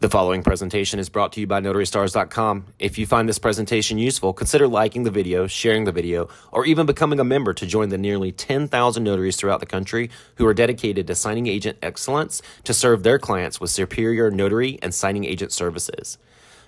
The following presentation is brought to you by NotaryStars.com. If you find this presentation useful, consider liking the video, sharing the video, or even becoming a member to join the nearly 10,000 notaries throughout the country who are dedicated to signing agent excellence to serve their clients with superior notary and signing agent services.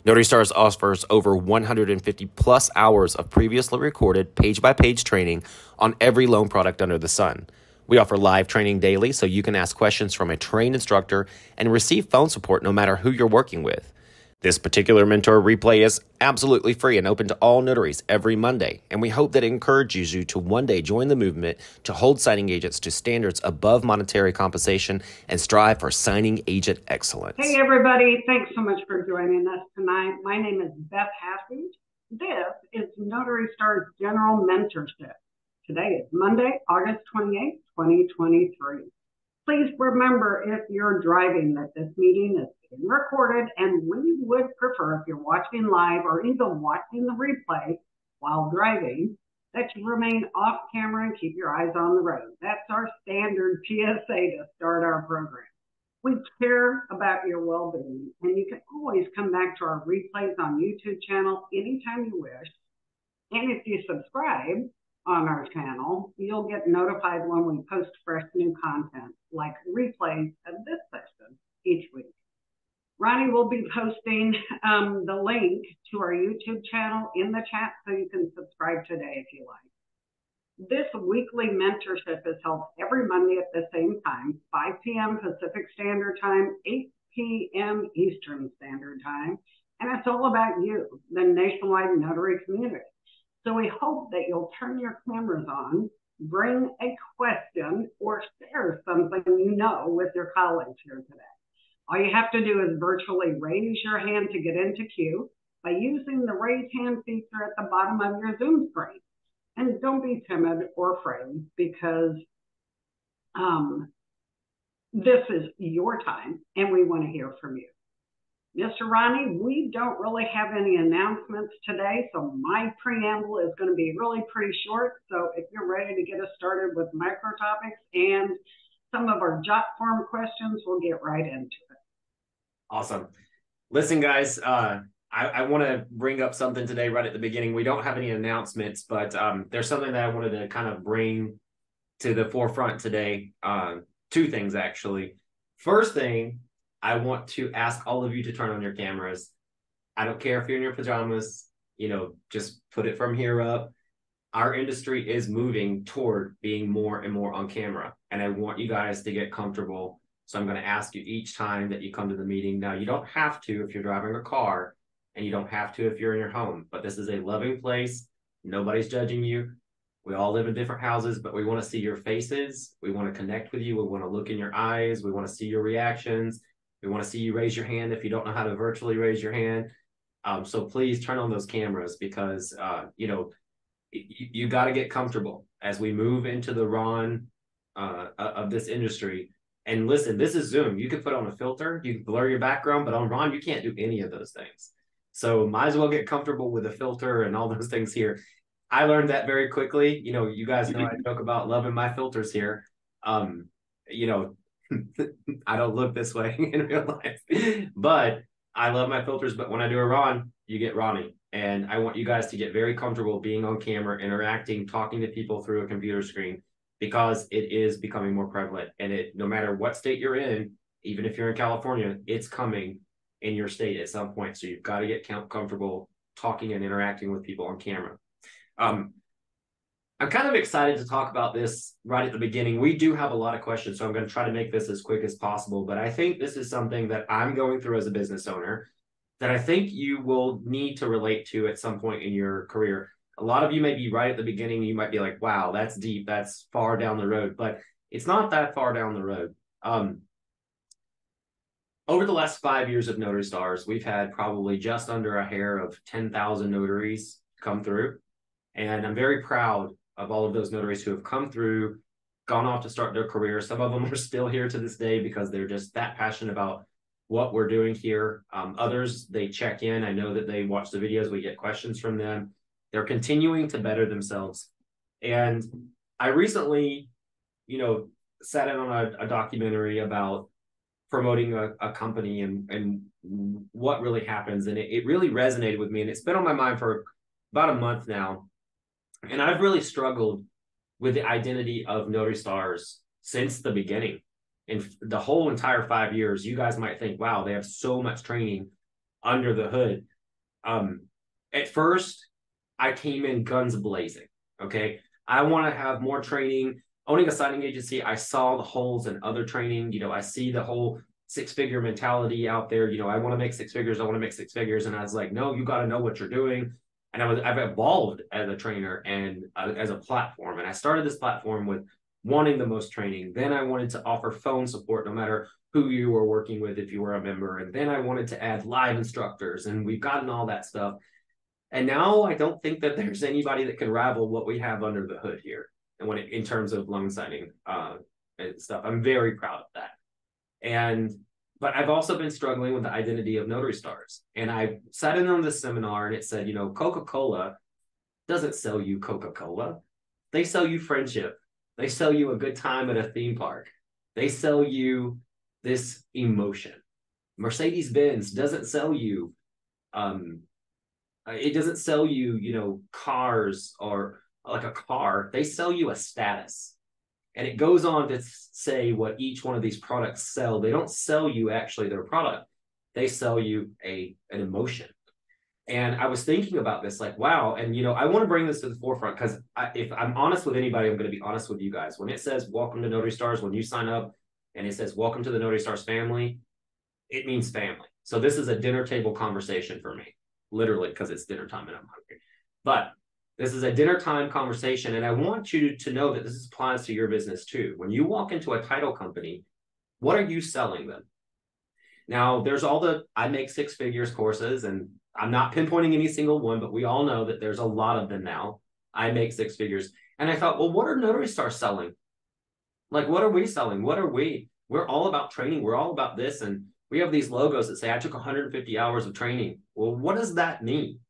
Notary Stars offers over 150 plus hours of previously recorded page-by-page training on every loan product under the sun. We offer live training daily so you can ask questions from a trained instructor and receive phone support no matter who you're working with. This particular mentor replay is absolutely free and open to all notaries every Monday, and we hope that it encourages you to one day join the movement to hold signing agents to standards above monetary compensation and strive for signing agent excellence. Hey everybody, thanks so much for joining us tonight. My name is Beth Hassage. This is Notary Stars General Mentorship. Today is Monday, August 28th, 2023. Please remember, if you're driving, that this meeting is being recorded, and we would prefer, if you're watching live or even watching the replay while driving, that you remain off camera and keep your eyes on the road. That's our standard PSA to start our program. We care about your well-being, and you can always come back to our replays on YouTube channel anytime you wish. And if you subscribe on our channel, you'll get notified when we post fresh new content, like replays of this session each week. Ronnie will be posting the link to our YouTube channel in the chat, so you can subscribe today if you like. This weekly mentorship is held every Monday at the same time, 5 p.m. Pacific Standard Time, 8 p.m. Eastern Standard Time, and it's all about you, the nationwide notary community. So we hope that you'll turn your cameras on, bring a question, or share something you know with your colleagues here today. All you have to do is virtually raise your hand to get into queue by using the raise hand feature at the bottom of your Zoom screen. And don't be timid or afraid, because this is your time and we want to hear from you. Mr. Ronnie, we don't really have any announcements today, so my preamble is going to be really pretty short. So if you're ready to get us started with micro topics and some of our jot form questions, we'll get right into it. Awesome. Listen, guys, I want to bring up something today right at the beginning. We don't have any announcements, but there's something that I wanted to kind of bring to the forefront today. Two things, actually. First thing, I want to ask all of you to turn on your cameras. I don't care if you're in your pajamas, just put it from here up. Our industry is moving toward being more and more on camera, and I want you guys to get comfortable. So I'm going to ask you each time that you come to the meeting. Now, you don't have to if you're driving a car, and you don't have to if you're in your home, but this is a loving place. Nobody's judging you. We all live in different houses, but we want to see your faces. We want to connect with you. We want to look in your eyes. We want to see your reactions. We want to see you raise your hand if you don't know how to virtually raise your hand. So please turn on those cameras, because, you got to get comfortable as we move into the RON of this industry. And listen, this is Zoom. You can put on a filter, you can blur your background, but on RON, you can't do any of those things. So might as well get comfortable with a filter and all those things here. I learned that very quickly. You guys know I joke about loving my filters here. I don't look this way in real life, but I love my filters. But when I do a RON, you get Ronnie. And I want you guys to get very comfortable being on camera, interacting, talking to people through a computer screen, because it is becoming more prevalent. And no matter what state you're in, even if you're in California, it's coming in your state at some point. So you've got to get comfortable talking and interacting with people on camera. I'm kind of excited to talk about this right at the beginning. We do have a lot of questions, so I'm going to try to make this as quick as possible. But I think this is something that I'm going through as a business owner that I think you will need to relate to at some point in your career. A lot of you may be right at the beginning. You might be like, wow, that's deep. That's far down the road. But it's not that far down the road. Over the last 5 years of Notary Stars, we've had probably just under a hair of 10,000 notaries come through. And I'm very proud of all of those notaries who have come through, gone off to start their career. Some of them are still here to this day because they're just that passionate about what we're doing here. Others, they check in. I know that they watch the videos. We get questions from them. They're continuing to better themselves. And I recently, sat in on a documentary about promoting a company and what really happens. And it really resonated with me. And it's been on my mind for about a month now. And I've really struggled with the identity of Notary Stars since the beginning. In the whole entire 5 years, you guys might think, wow, they have so much training under the hood. At first, I came in guns blazing. Okay. I want to have more training. Owning a signing agency, I saw the holes in other training. I see the whole six-figure mentality out there. I want to make six figures. I want to make six figures. And I was like, no, you got to know what you're doing. And I've evolved as a trainer and as a platform. And I started this platform with wanting the most training. Then I wanted to offer phone support no matter who you were working with, if you were a member. And then I wanted to add live instructors, and we've gotten all that stuff. And now I don't think that there's anybody that can rival what we have under the hood here. And in terms of loan signing and stuff, I'm very proud of that. But I've also been struggling with the identity of Notary Stars. And I sat in on this seminar and it said, Coca-Cola doesn't sell you Coca-Cola. They sell you friendship. They sell you a good time at a theme park. They sell you this emotion. Mercedes-Benz doesn't sell you, it doesn't sell you, cars or like a car. They sell you a status. And it goes on to say what each one of these products sell. They don't sell you actually their product. They sell you an emotion. And I was thinking about this, like, wow. And, I want to bring this to the forefront because if I'm honest with anybody, I'm going to be honest with you guys. When it says welcome to Notary Stars, when you sign up and it says welcome to the Notary Stars family, it means family. So this is a dinner table conversation for me, literally, because it's dinner time and I'm hungry. But this is a dinner time conversation. And I want you to know that this applies to your business too. When you walk into a title company, what are you selling them? Now, there's all the I make six figures courses, and I'm not pinpointing any single one, but we all know that there's a lot of them now. I make six figures. And I thought, well, what are Notary Stars selling? Like, what are we selling? What are we? We're all about training. We're all about this. And we have these logos that say, I took 150 hours of training. Well, what does that mean?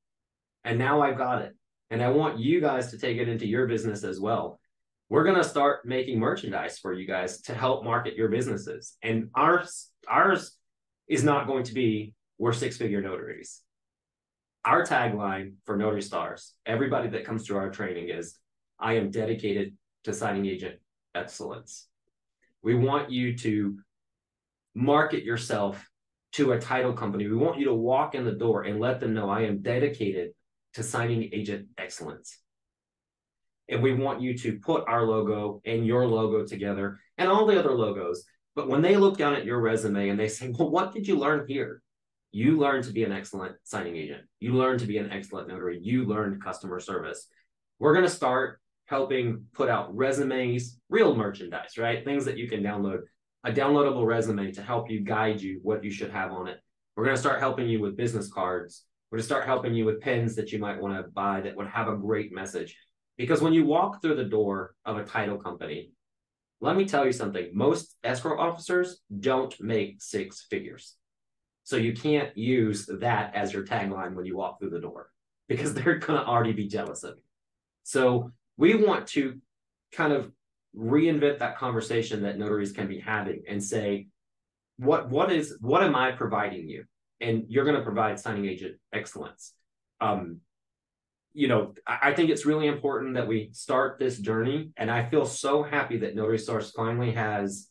And now I've got it. And I want you guys to take it into your business as well. We're going to start making merchandise for you guys to help market your businesses. And ours is not going to be, we're six-figure notaries. Our tagline for Notary Stars, everybody that comes through our training, is, I am dedicated to signing agent excellence. We want you to market yourself to a title company. We want you to walk in the door and let them know, I am dedicated to signing agent excellence. And we want you to put our logo and your logo together and all the other logos. But when they look down at your resume and they say, well, what did you learn here? You learned to be an excellent signing agent. You learned to be an excellent notary. You learned customer service. We're going to start helping put out resumes, real merchandise, right? Things that you can download, a downloadable resume to help you guide you what you should have on it. We're going to start helping you with business cards. We're going to start helping you with pens that you might want to buy that would have a great message. Because when you walk through the door of a title company, let me tell you something. Most escrow officers don't make six figures. So you can't use that as your tagline when you walk through the door because they're going to already be jealous of you. So we want to kind of reinvent that conversation that notaries can be having and say, what am I providing you? And you're going to provide signing agent excellence. I think it's really important that we start this journey. And I feel so happy that Notary Stars finally has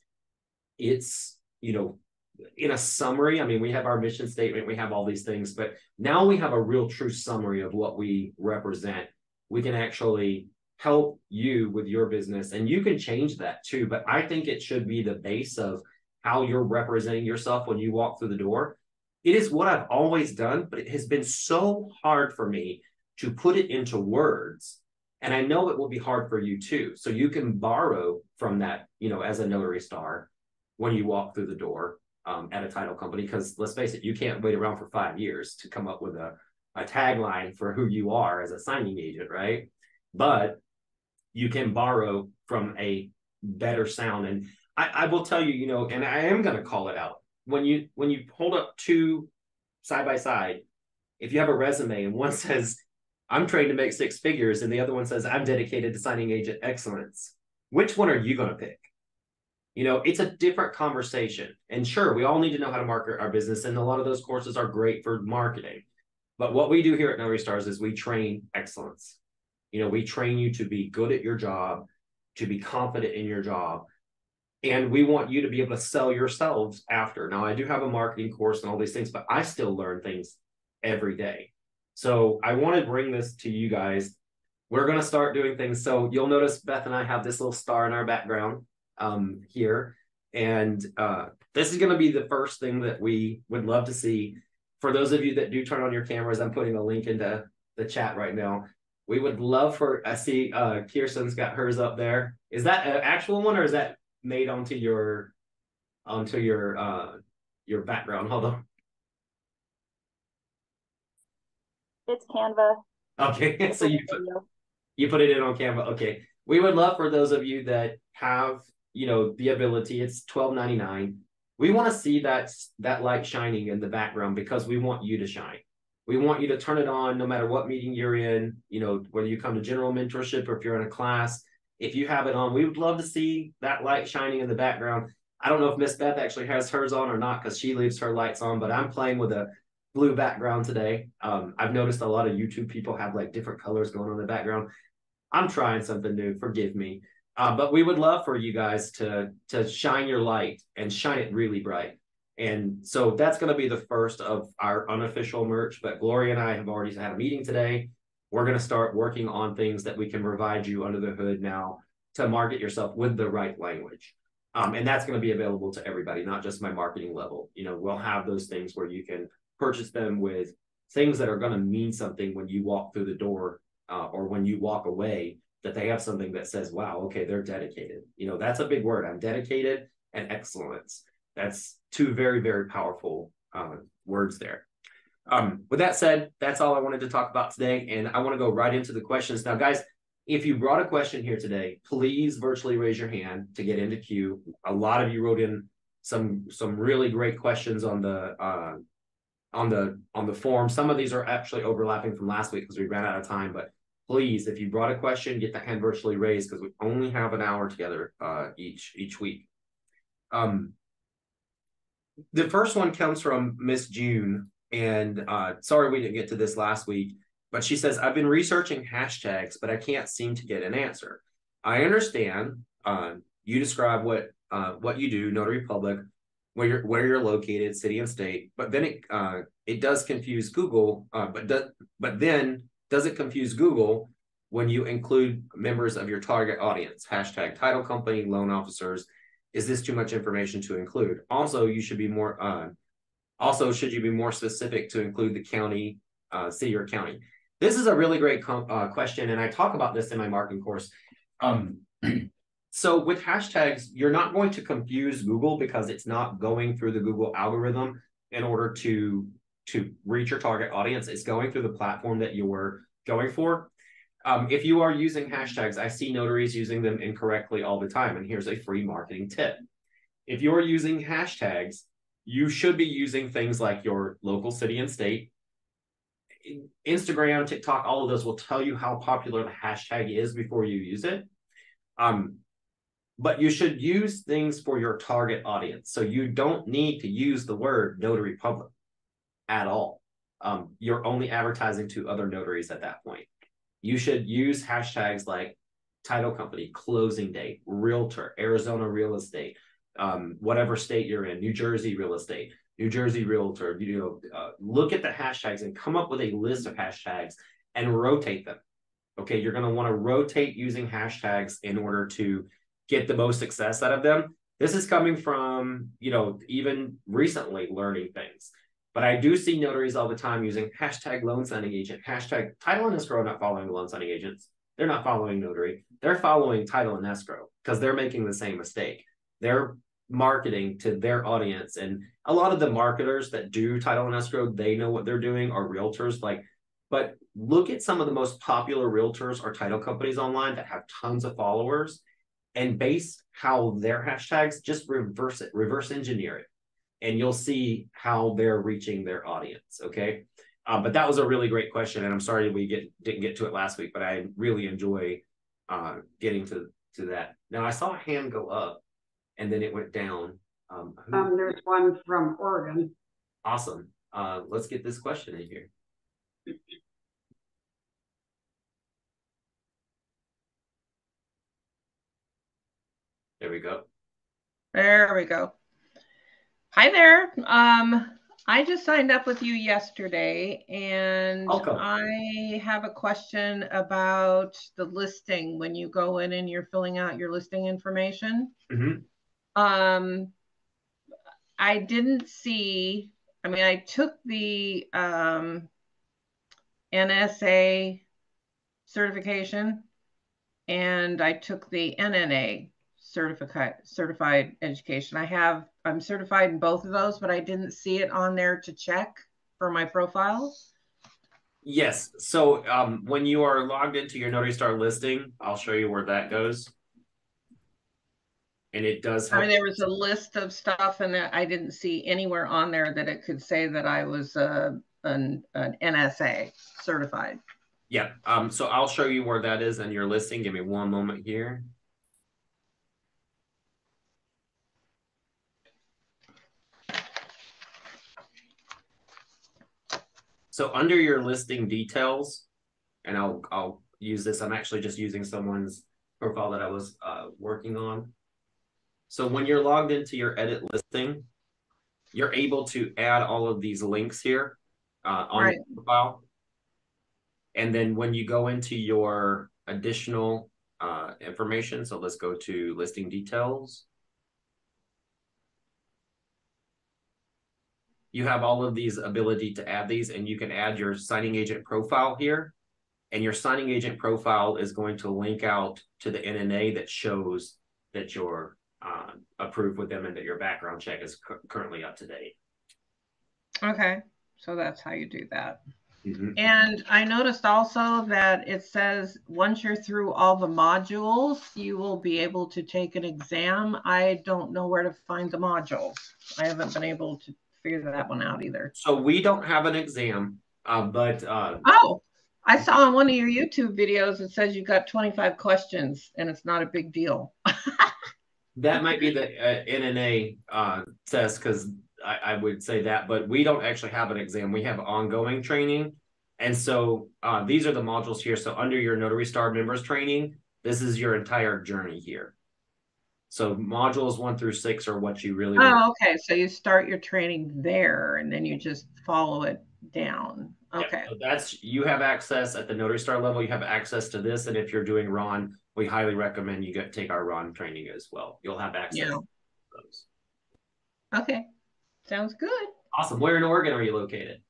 its, in a summary. I mean, we have our mission statement, we have all these things, but now we have a real true summary of what we represent. We can actually help you with your business, and you can change that too. But I think it should be the base of how you're representing yourself when you walk through the door. It is what I've always done, but it has been so hard for me to put it into words. And I know it will be hard for you too. So you can borrow from that, as a Notary Star when you walk through the door at a title company, because let's face it, you can't wait around for 5 years to come up with a tagline for who you are as a signing agent, right? But you can borrow from a better sound. And I will tell you, and I am going to call it out. When you hold up two side by side, if you have a resume and one says, I'm trained to make six figures, and the other one says, I'm dedicated to signing agent excellence, which one are you going to pick? You know, it's a different conversation. And sure, we all need to know how to market our business. And a lot of those courses are great for marketing. But what we do here at Notary Stars is we train excellence. You know, we train you to be good at your job, to be confident in your job. And we want you to be able to sell yourselves after. Now, I do have a marketing course and all these things, but I still learn things every day. So I want to bring this to you guys. We're going to start doing things. So you'll notice Beth and I have this little star in our background here. And this is going to be the first thing that we would love to see. For those of you that do turn on your cameras, I'm putting a link into the chat right now. We would love for, I see Kirsten's got hers up there. Is that an actual one or is that made onto your background? Hold on. It's Canva. Okay, so you put it in on Canva. Okay, we would love for those of you that have, you know, the ability. It's $12.99. We want to see that light shining in the background because we want you to shine. We want you to turn it on no matter what meeting you're in, you know, whether you come to general mentorship or if you're in a class. If you have it on, we would love to see that light shining in the background. I don't know if Miss Beth actually has hers on or not because she leaves her lights on, but I'm playing with a blue background today. I've noticed a lot of YouTube people have like different colors going on in the background. I'm trying something new, forgive me. But we would love for you guys to shine your light and shine it really bright. And so that's going to be the first of our unofficial merch. But Gloria and I have already had a meeting today. We're going to start working on things that we can provide you under the hood now to market yourself with the right language. And that's going to be available to everybody, not just my marketing level. You know, we'll have those things where you can purchase them with things that are going to mean something when you walk through the door or when you walk away, that they have something that says, wow, okay, they're dedicated. You know, that's a big word. I'm dedicated and excellence. That's two very, very powerful words there. With that said, that's all I wanted to talk about today. And I want to go right into the questions. Now, guys, if you brought a question here today, please virtually raise your hand to get into queue. A lot of you wrote in some really great questions on the form. Some of these are actually overlapping from last week because we ran out of time, but please, if you brought a question, get that hand virtually raised because we only have an hour together each week. The first one comes from Miss June, and sorry we didn't get to this last week, but she says, I've been researching hashtags, but I can't seem to get an answer. I understand you describe what you do, Notary Public, where you're located, city and state, but then it does confuse Google, but then does it confuse Google when you include members of your target audience, hashtag title company, loan officers? Is this too much information to include? Also, you should be more. Should you be more specific to include the county, city or county? This is a really great question, and I talk about this in my marketing course. So with hashtags, you're not going to confuse Google because it's not going through the Google algorithm in order to reach your target audience. It's going through the platform that you were going for. If you are using hashtags, I see notaries using them incorrectly all the time. And here's a free marketing tip. If you're using hashtags, you should be using things like your local city and state. Instagram, TikTok, all of those will tell you how popular the hashtag is before you use it. But you should use things for your target audience. So you don't need to use the word notary public at all. You're only advertising to other notaries at that point. You should use hashtags like title company, closing date, realtor, Arizona real estate, whatever state you're in, New Jersey real estate, New Jersey realtor. Look at the hashtags and come up with a list of hashtags and rotate them. Okay, you're going to want to rotate using hashtags in order to get the most success out of them. This is coming from, even recently learning things. But I do see notaries all the time using hashtag loan signing agent, hashtag title and escrow, not following loan signing agents. They're not following notary. They're following title and escrow because they're making the same mistake. They're marketing to their audience. And a lot of the marketers that do title and escrow, they know what they're doing, are realtors. But look at some of the most popular realtors or title companies online that have tons of followers and base how their hashtags, just reverse engineer it. And you'll see how they're reaching their audience, okay? But that was a really great question, and I'm sorry we didn't get to it last week, but I really enjoy getting to that. Now, I saw a hand go up. and then it went down. There's one from Oregon. Awesome. Let's get this question in here. There we go. There we go. Hi there. I just signed up with you yesterday, and Welcome. I have a question about the listing when you go in and you're filling out your listing information. Mm-hmm. I didn't see, I mean, I took the NSA certification and I took the NNA certified education. I'm certified in both of those, but I didn't see it on there to check for my profile. Yes. So when you are logged into your Notary Star listing, I'll show you where that goes. And it does help. I mean, there was a list of stuff, and I didn't see anywhere on there that it could say that I was an NSA certified. Yeah. So I'll show you where that is in your listing. Give me one moment here. So under your listing details, and I'll use this. I'm actually just using someone's profile that I was working on. So when you're logged into your edit listing, you're able to add all of these links here on your profile. And then when you go into your additional information, so let's go to listing details. You have all of these ability to add these, and you can add your signing agent profile here. And your signing agent profile is going to link out to the NNA that shows that you're approved with them and that your background check is currently up to date. Okay, so that's how you do that. Mm-hmm. And I noticed also that it says once you're through all the modules, you will be able to take an exam. I don't know where to find the modules. I haven't been able to figure that one out either. So we don't have an exam, but oh, I saw on one of your YouTube videos it says you got 25 questions and it's not a big deal. That might be the NNA test, because I would say that, but we don't actually have an exam. We have ongoing training. And so these are the modules here. So under your Notary Star members training, this is your entire journey here. So modules 1 through 6 are what you really want. Okay. So you start your training there and then you just follow it down. Okay. Yeah, so you have access at the Notary Star level. You have access to this. And if you're doing Ron, we highly recommend you take our Ron training as well. You'll have access to those. Okay. Sounds good. Awesome. Where in Oregon are you located?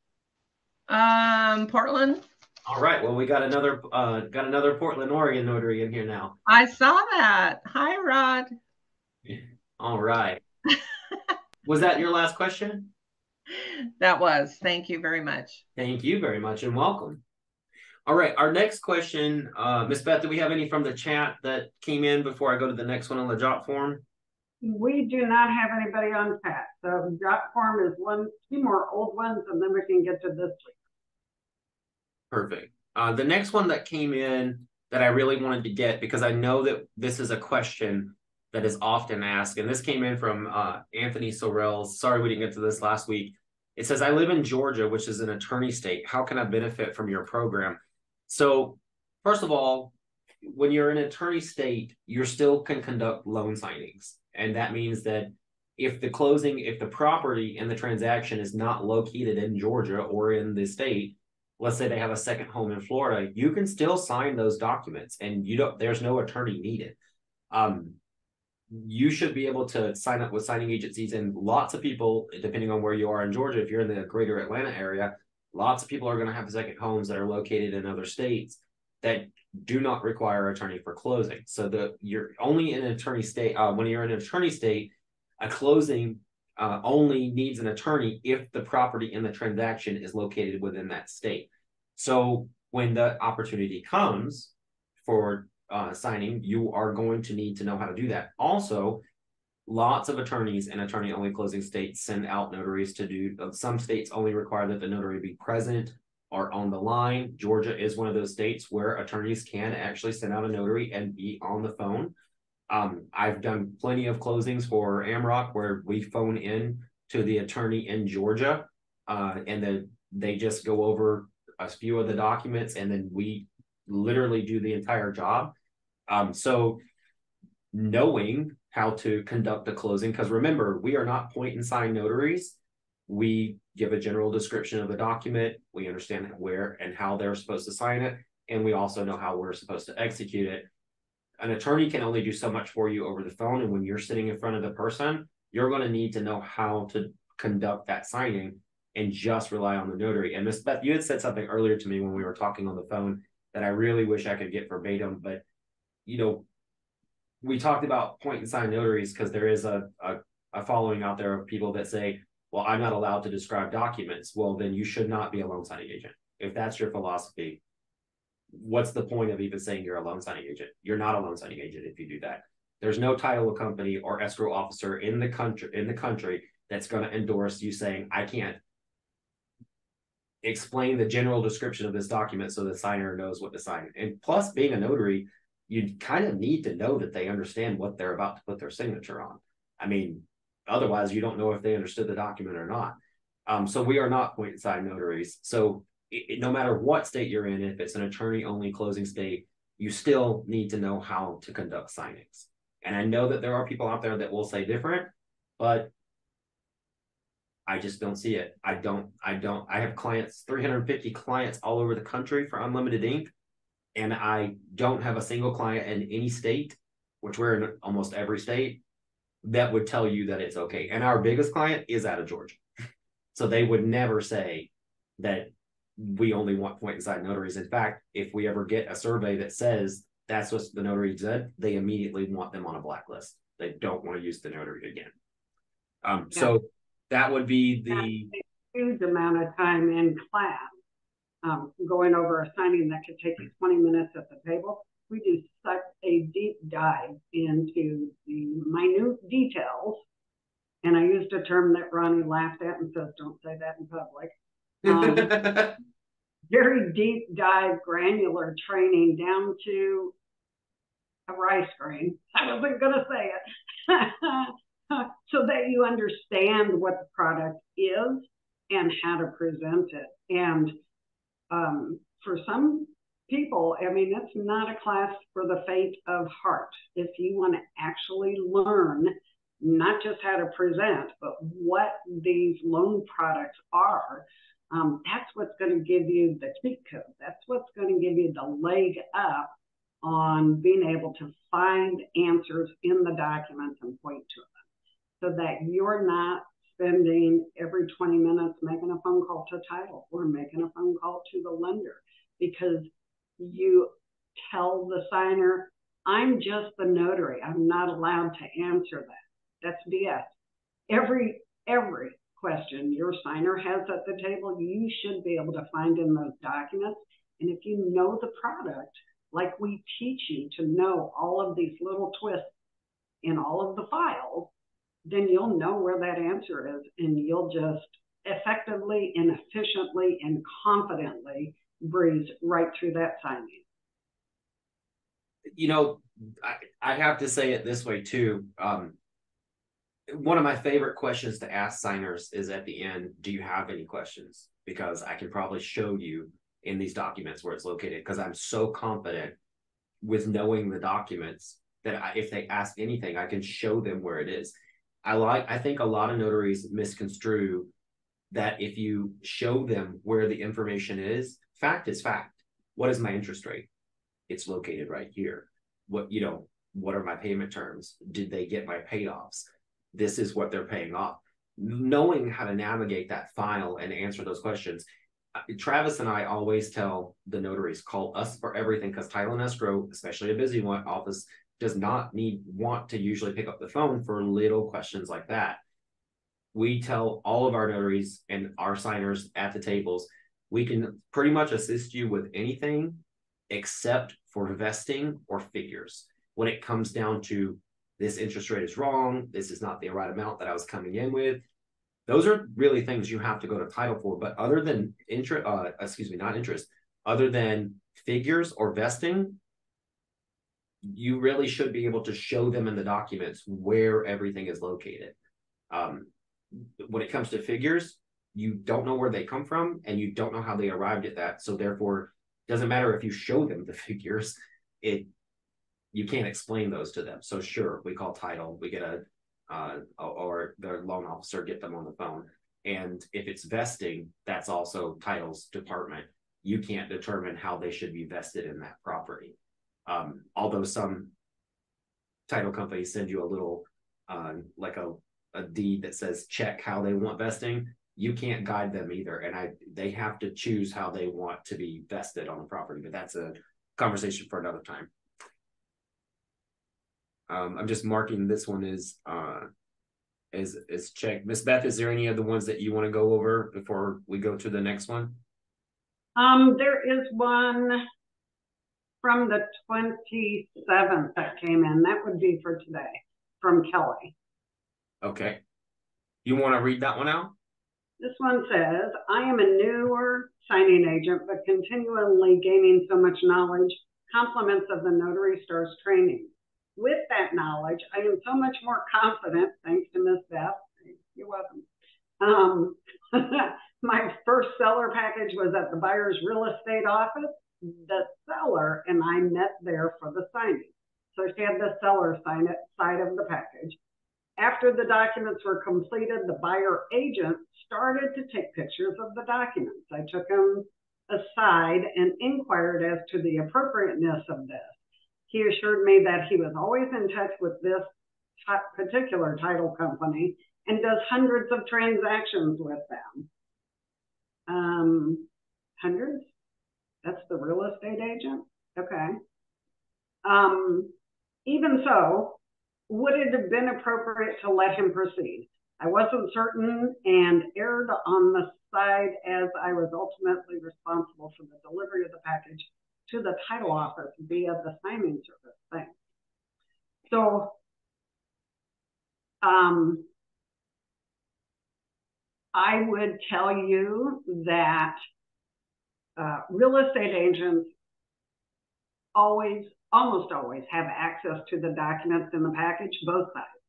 Portland. All right. Well, we got another Portland, Oregon notary in here now. I saw that. Hi, Rod. All right. Was that your last question? That was. Thank you very much. Thank you very much and welcome. All right. Our next question, Ms. Beth, do we have any from the chat that came in before I go to the next one on the jot form? We do not have anybody on chat. So jot form is two more old ones, and then we can get to this week. Perfect. The next one that came in that I really wanted to get, because I know that this is a question that is often asked, and this came in from Anthony Sorrell. Sorry we didn't get to this last week. It says, I live in Georgia, which is an attorney state. How can I benefit from your program? So first of all, when you're an attorney state, you still can conduct loan signings. And that means that if the property and the transaction is not located in Georgia or in the state, let's say they have a second home in Florida, you can still sign those documents and there's no attorney needed. You should be able to sign up with signing agencies, and lots of people, depending on where you are in Georgia, if you're in the greater Atlanta area, lots of people are going to have second homes that are located in other states that do not require an attorney for closing. So you're only in an attorney state. When you're in an attorney state, a closing only needs an attorney if the property and the transaction is located within that state. So when the opportunity comes for signing, you are going to need to know how to do that. Also, lots of attorneys in attorney-only closing states send out notaries to do. Some states only require that the notary be present or on the line. Georgia is one of those states where attorneys can actually send out a notary and be on the phone. I've done plenty of closings for Amrock where we phone in to the attorney in Georgia, and then they just go over a few of the documents, and then we literally do the entire job. So knowing how to conduct a closing, because remember, we are not point and sign notaries. We give a general description of the document. We understand where and how they're supposed to sign it, and we also know how we're supposed to execute it. An attorney can only do so much for you over the phone, and when you're sitting in front of the person, you're going to need to know how to conduct that signing and just rely on the notary. And Miss Beth, you had said something earlier to me when we were talking on the phone that I really wish I could get verbatim, but we talked about point and sign notaries because there is a following out there of people that say, well, I'm not allowed to describe documents. Well, then you should not be a loan signing agent. If that's your philosophy, what's the point of even saying you're a loan signing agent? You're not a loan signing agent if you do that. There's no title of company or escrow officer in the country that's going to endorse you saying, I can't explain the general description of this document so the signer knows what to sign. And plus, being a notary, you kind of need to know that they understand what they're about to put their signature on. I mean, otherwise you don't know if they understood the document or not. So we are not point and sign notaries. So no matter what state you're in, if it's an attorney only closing state, you still need to know how to conduct signings. And I know that there are people out there that will say different, but I just don't see it. I have clients, 350 clients all over the country for Unlimited Ink. And I don't have a single client in any state, which we're in almost every state, that would tell you that it's okay. And our biggest client is out of Georgia. So they would never say that we only want point and sign notaries. In fact, if we ever get a survey that says that's what the notary said, they immediately want them on a blacklist. They don't want to use the notary again. So that would be the huge amount of time in class. Going over a signing that could take you 20 minutes at the table. We do such a deep dive into the minute details. And I used a term that Ronnie laughed at and says, don't say that in public. Very deep dive, granular training down to a rice grain. I wasn't going to say it. So that you understand what the product is and how to present it. And for some people, I mean, it's not a class for the faint of heart. If you want to actually learn not just how to present, but what these loan products are, that's what's going to give you the cheat code. That's what's going to give you the leg up on being able to find answers in the documents and point to them so that you're not spending every 20 minutes making a phone call to title or making a phone call to the lender because you tell the signer, I'm just the notary. I'm not allowed to answer that. That's BS. Every question your signer has at the table, you should be able to find in those documents. And if you know the product, like we teach you to know all of these little twists in all of the files, then you'll know where that answer is and you'll just effectively and efficiently and confidently breeze right through that signing. I have to say it this way too. One of my favorite questions to ask signers is at the end, do you have any questions? Because I can probably show you in these documents where it's located because I'm so confident with knowing the documents that if they ask anything, I can show them where it is. I think a lot of notaries misconstrue that if you show them where the information is, fact is fact. What is my interest rate? It's located right here. What are my payment terms? Did they get my payoffs? This is what they're paying off. Knowing how to navigate that file and answer those questions. Travis and I always tell the notaries, call us for everything because title and escrow, especially a busy one office, does not want to usually pick up the phone for little questions like that. We tell all of our notaries and our signers at the tables, we can pretty much assist you with anything except for vesting or figures. When it comes down to this interest rate is wrong, this is not the right amount that I was coming in with, those are really things you have to go to title for. But other than other than figures or vesting, you really should be able to show them in the documents where everything is located. When it comes to figures, you don't know where they come from and you don't know how they arrived at that. So therefore, it doesn't matter if you show them the figures, you can't explain those to them. So sure, we call title, we get or the loan officer, get them on the phone. And if it's vesting, that's also title's department. You can't determine how they should be vested in that property. Although some title companies send you a little like a deed that says check how they want vesting, you can't guide them either. And they have to choose how they want to be vested on the property, but that's a conversation for another time. I'm just marking this one as checked. Miss Beth, is there any of the ones that you want to go over before we go to the next one? There is one from the 27th that came in. That would be for today from Kelly. Okay. You want to read that one out? This one says, I am a newer signing agent, but continually gaining so much knowledge, compliments of the Notary Stars training. With that knowledge, I am so much more confident, thanks to Miss Beth. You're welcome. My first seller package was at the buyer's real estate office. The seller and I met there for the signing. So she had the seller sign it side of the package. After the documents were completed, the buyer agent started to take pictures of the documents. I took him aside and inquired as to the appropriateness of this. He assured me that he was always in touch with this particular title company and does hundreds of transactions with them. Hundreds? That's the real estate agent? Okay. Even so, would it have been appropriate to let him proceed? I wasn't certain and erred on the side as I was ultimately responsible for the delivery of the package to the title office via the signing service thing. So, I would tell you that real estate agents almost always have access to the documents in the package, both sides,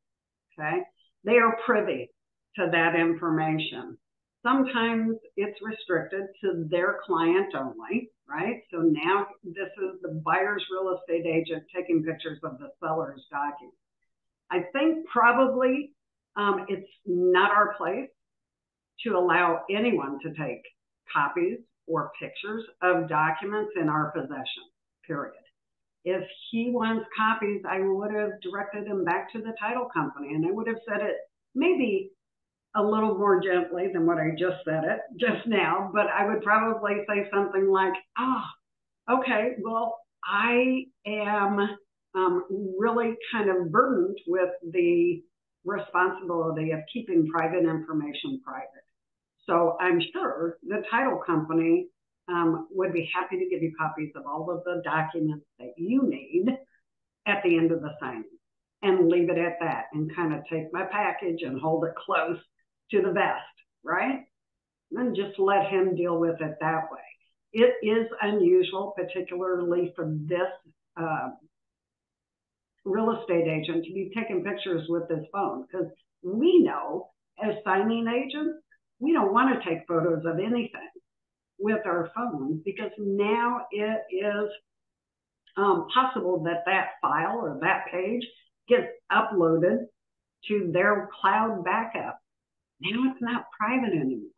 okay? They are privy to that information. Sometimes it's restricted to their client only, right? So now this is the buyer's real estate agent taking pictures of the seller's documents. I think probably it's not our place to allow anyone to take copies or pictures of documents in our possession, period. If he wants copies, I would have directed him back to the title company, and I would have said it maybe a little more gently than what I just said it just now, but I would probably say something like, okay, well, I am really kind of burdened with the responsibility of keeping private information private. So I'm sure the title company would be happy to give you copies of all of the documents that you need at the end of the signing, and leave it at that and kind of take my package and hold it close to the vest, right? And just let him deal with it that way. It is unusual, particularly for this real estate agent, to be taking pictures with his phone, because we know as signing agents, we don't want to take photos of anything with our phone, because now it is possible that that file or that page gets uploaded to their cloud backup. Now it's not private anymore.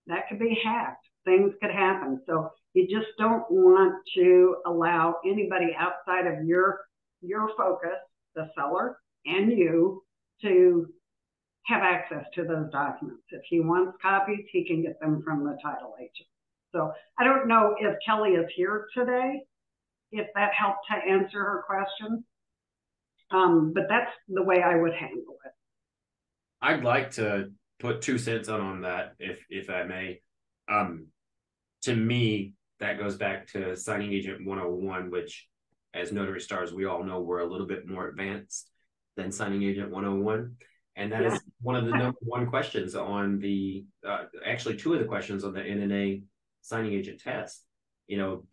That could be hacked. Things could happen. So you just don't want to allow anybody outside of your focus, the seller and you, to have access to those documents. If he wants copies, he can get them from the title agent. So I don't know if Kelly is here today, if that helped to answer her question. But that's the way I would handle it. I'd like to put 2 cents on that, if I may. To me, that goes back to Signing Agent 101, which, as Notary Stars, we all know we're a little bit more advanced than Signing Agent 101. And that is one of the number one questions on the, actually 2 of the questions on the NNA signing agent test,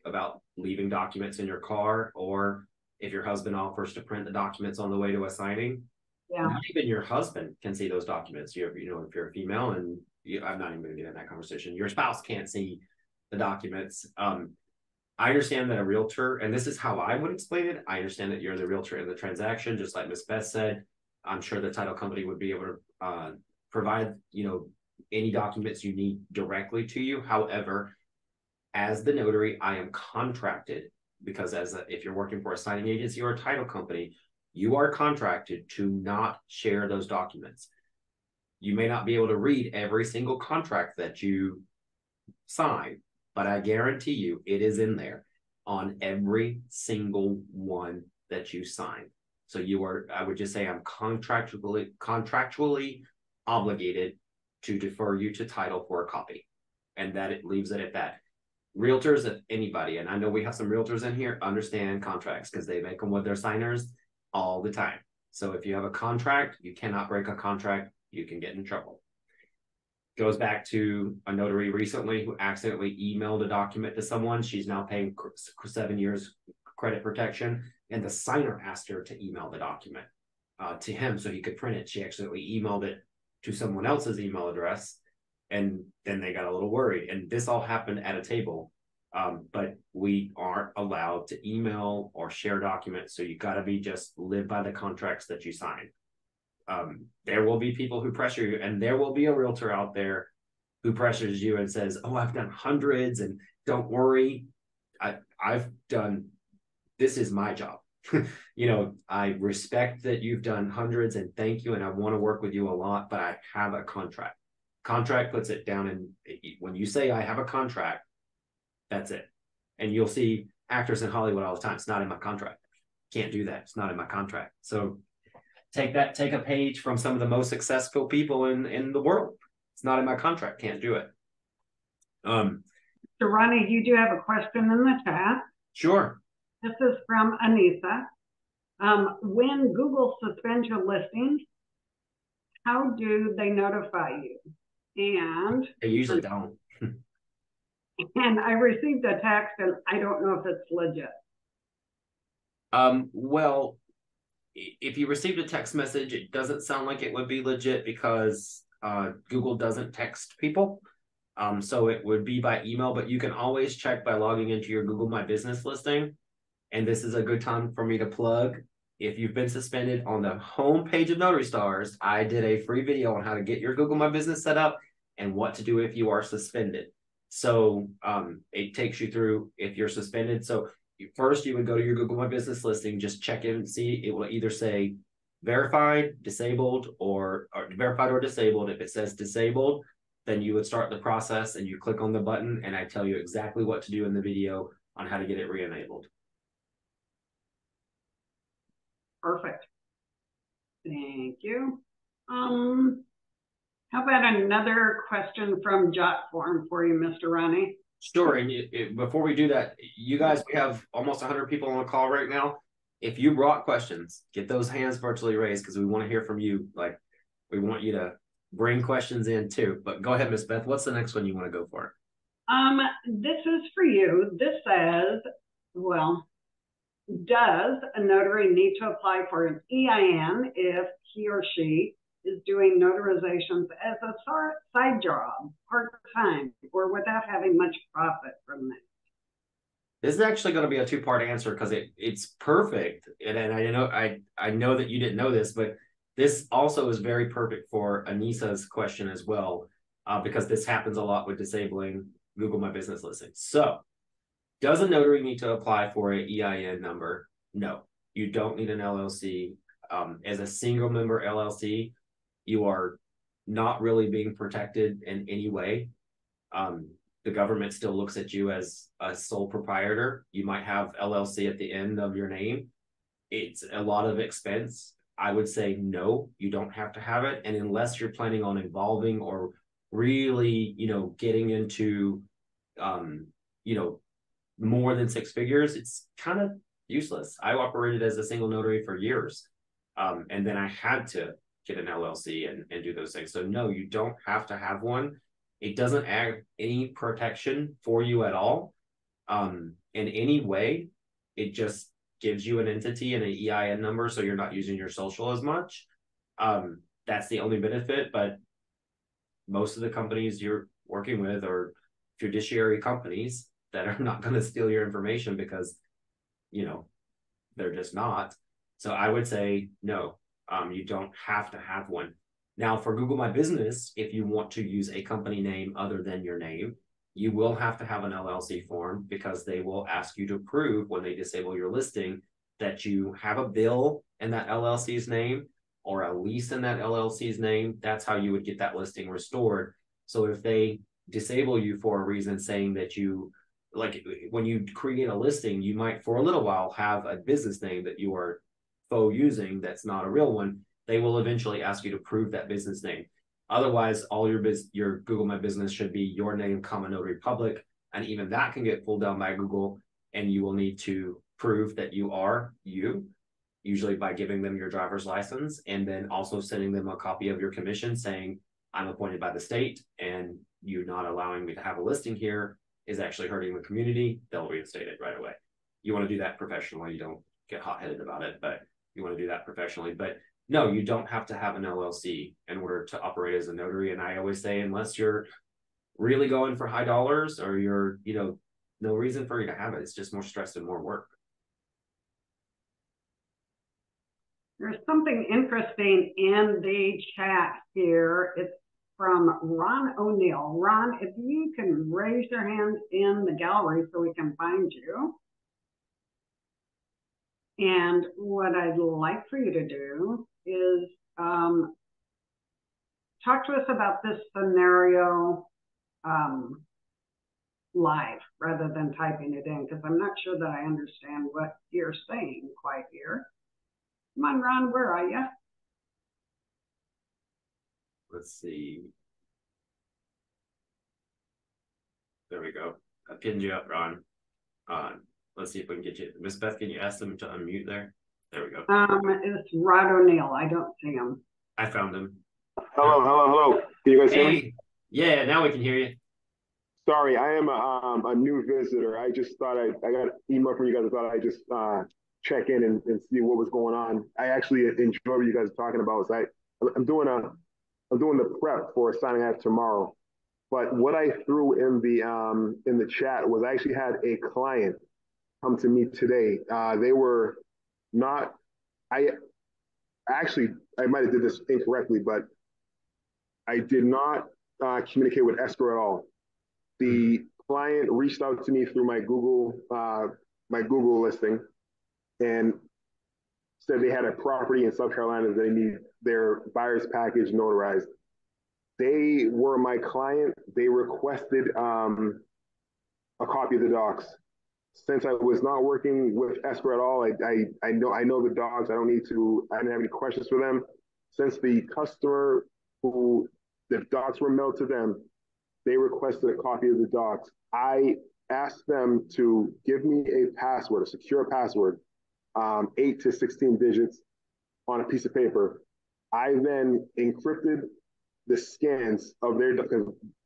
about leaving documents in your car or if your husband offers to print the documents on the way to a signing, Yeah. not even your husband can see those documents. You know, if you're a female, and I'm not even going to get in that conversation, your spouse can't see the documents. I understand that a realtor, and this is how I would explain it. I understand that you're the realtor in the transaction, just like Ms. Beth said. I'm sure the title company would be able to provide, you know, any documents you need directly to you. However, as the notary, I am contracted, because if you're working for a signing agency or a title company, you are contracted to not share those documents. You may not be able to read every single contract that you sign, but I guarantee you it is in there on every single one that you sign. So you are, I would just say, I'm contractually obligated to defer you to title for a copy. And that it leaves it at that. Realtors, if anybody, and I know we have some realtors in here, understand contracts because they make them with their signers all the time. So if you have a contract, you cannot break a contract, you can get in trouble. Goes back to a notary recently who accidentally emailed a document to someone. She's now paying 7 years credit protection, and the signer asked her to email the document to him so he could print it. She accidentally emailed it to someone else's email address, and then they got a little worried. And this all happened at a table, but we aren't allowed to email or share documents. So you got to just live by the contracts that you sign. There will be people who pressure you, and there will be a realtor out there who pressures you and says, oh, I've done hundreds, and don't worry, I've done, this is my job. You know, I respect that you've done hundreds, and thank you, and I want to work with you a lot, but I have a contract. Contract puts it down, and when you say I have a contract, that's it. And you'll see actors in Hollywood all the time. It's not in my contract. Can't do that. It's not in my contract. So take a page from some of the most successful people in the world. It's not in my contract. Can't do it. So Ronnie, you do have a question in the chat. Sure. This is from Anissa. When Google suspends your listing, how do they notify you? And they usually don't. And I received a text, and I don't know if it's legit. Well, if you received a text message, it doesn't sound like it would be legit because Google doesn't text people. So it would be by email, but you can always check by logging into your Google My Business listing. And this is a good time for me to plug. If you've been suspended, on the home page of Notary Stars, I did a free video on how to get your Google My Business set up and what to do if you are suspended. So it takes you through if you're suspended. So first, you would go to your Google My Business listing, just check in and see. It will either say verified, disabled, or verified or disabled. If it says disabled, then you would start the process and you click on the button, and I tell you exactly what to do in the video on how to get it re-enabled. Perfect. Thank you. How about another question from Jotform for you, Mr. Ronnie? Sure. And before we do that, you guys, we have almost 100 people on the call right now. If you brought questions, get those hands virtually raised because we want to hear from you. Like, we want you to bring questions in too. But go ahead, Ms. Beth. What's the next one you want to go for? This is for you. This says, well, does a notary need to apply for an EIN if he or she is doing notarizations as a side job, part-time, or without having much profit from that? This is actually going to be a two-part answer because it's perfect. And I know that you didn't know this, but this also is very perfect for Anissa's question as well, because this happens a lot with disabling Google My Business listings. So does a notary need to apply for an EIN number? No, you don't need an LLC. As a single member LLC, you are not really being protected in any way. The government still looks at you as a sole proprietor. You might have LLC at the end of your name. It's a lot of expense. I would say no, you don't have to have it. And unless you're planning on involving or really, getting into, more than 6 figures, it's kind of useless. I operated as a single notary for years. And then I had to get an LLC and do those things. So no, you don't have to have one. It doesn't add any protection for you at all in any way. It just gives you an entity and an EIN number, so you're not using your social as much. That's the only benefit, but most of the companies you're working with are fiduciary companies that are not going to steal your information because, you know, they're just not. So I would say no, you don't have to have one. Now for Google My Business, if you want to use a company name other than your name, you will have to have an LLC form because they will ask you to prove when they disable your listing that you have a bill in that LLC's name or a lease in that LLC's name. That's how you would get that listing restored. So if they disable you for a reason saying that you, like when you create a listing, you might for a little while have a business name that you are faux using that's not a real one. They will eventually ask you to prove that business name. Otherwise, all your Google My Business should be your name, comma Notary Public, and even that can get pulled down by Google, and you will need to prove that you are you, usually by giving them your driver's license, and then also sending them a copy of your commission saying, I'm appointed by the state, and you not allowing me to have a listing here is actually hurting the community. They'll reinstate it right away. You want to do that professionally. You don't get hot-headed about it, but you want to do that professionally. But no, you don't have to have an LLC in order to operate as a notary. And I always say, unless you're really going for high dollars or you're, you know, no reason for you to have it. It's just more stress and more work. There's something interesting in the chat here. It's from Ron O'Neill. Ron, if you can raise your hand in the gallery so we can find you. And what I'd like for you to do is talk to us about this scenario live rather than typing it in, because I'm not sure that I understand what you're saying quite here. Come on, Ron, where are you? Let's see. There we go. I pinned you up, Ron. Let's see if we can get you. Miss Beth, can you ask them to unmute there? There we go. It's Rod O'Neill. I don't see him. I found him. Hello. Can you guys hear me? Yeah, now we can hear you. Sorry, I am a new visitor. I just thought I got an email from you guys. I thought I'd just check in and see what was going on. I actually enjoy what you guys are talking about. So I'm doing the prep for signing out tomorrow. But what I threw in the chat was I actually had a client come to me today. They were not. I might have did this incorrectly, but I did not communicate with escrow at all. The client reached out to me through my Google listing and said they had a property in South Carolina that they need their buyer's package notarized. They were my client. They requested a copy of the docs. Since I was not working with escrow at all, I know the docs. I didn't have any questions for them. Since the customer who the docs were mailed to them, they requested a copy of the docs. I asked them to give me a password, a secure password, 8 to 16 digits on a piece of paper. I then encrypted the scans of because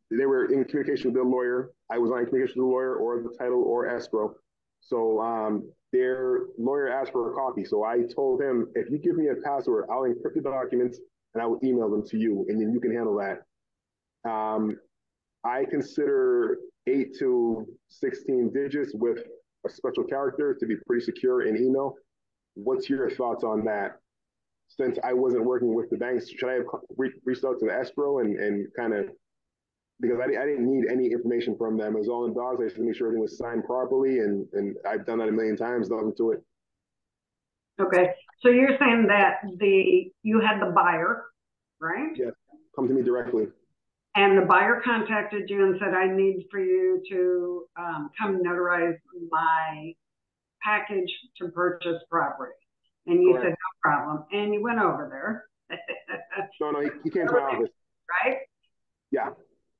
they were in communication with their lawyer. I was not in communication with the lawyer or the title or escrow. So their lawyer asked for a copy. So I told him, if you give me a password, I'll encrypt the documents and I will email them to you, and then you can handle that. I consider 8 to 16 digits with a special character to be pretty secure in email. What's your thoughts on that? Since I wasn't working with the banks, should I have reached out to the escrow and kind of, because I didn't need any information from them. It was all in docs. I just make sure everything was signed properly, and I've done that a million times, nothing to it. Okay, so you're saying that you had the buyer, right? Yes, come to me directly. And the buyer contacted you and said, I need for you to come notarize my package to purchase property. And you said, no problem. And you went over there. No, he came to my office. Right? Yeah.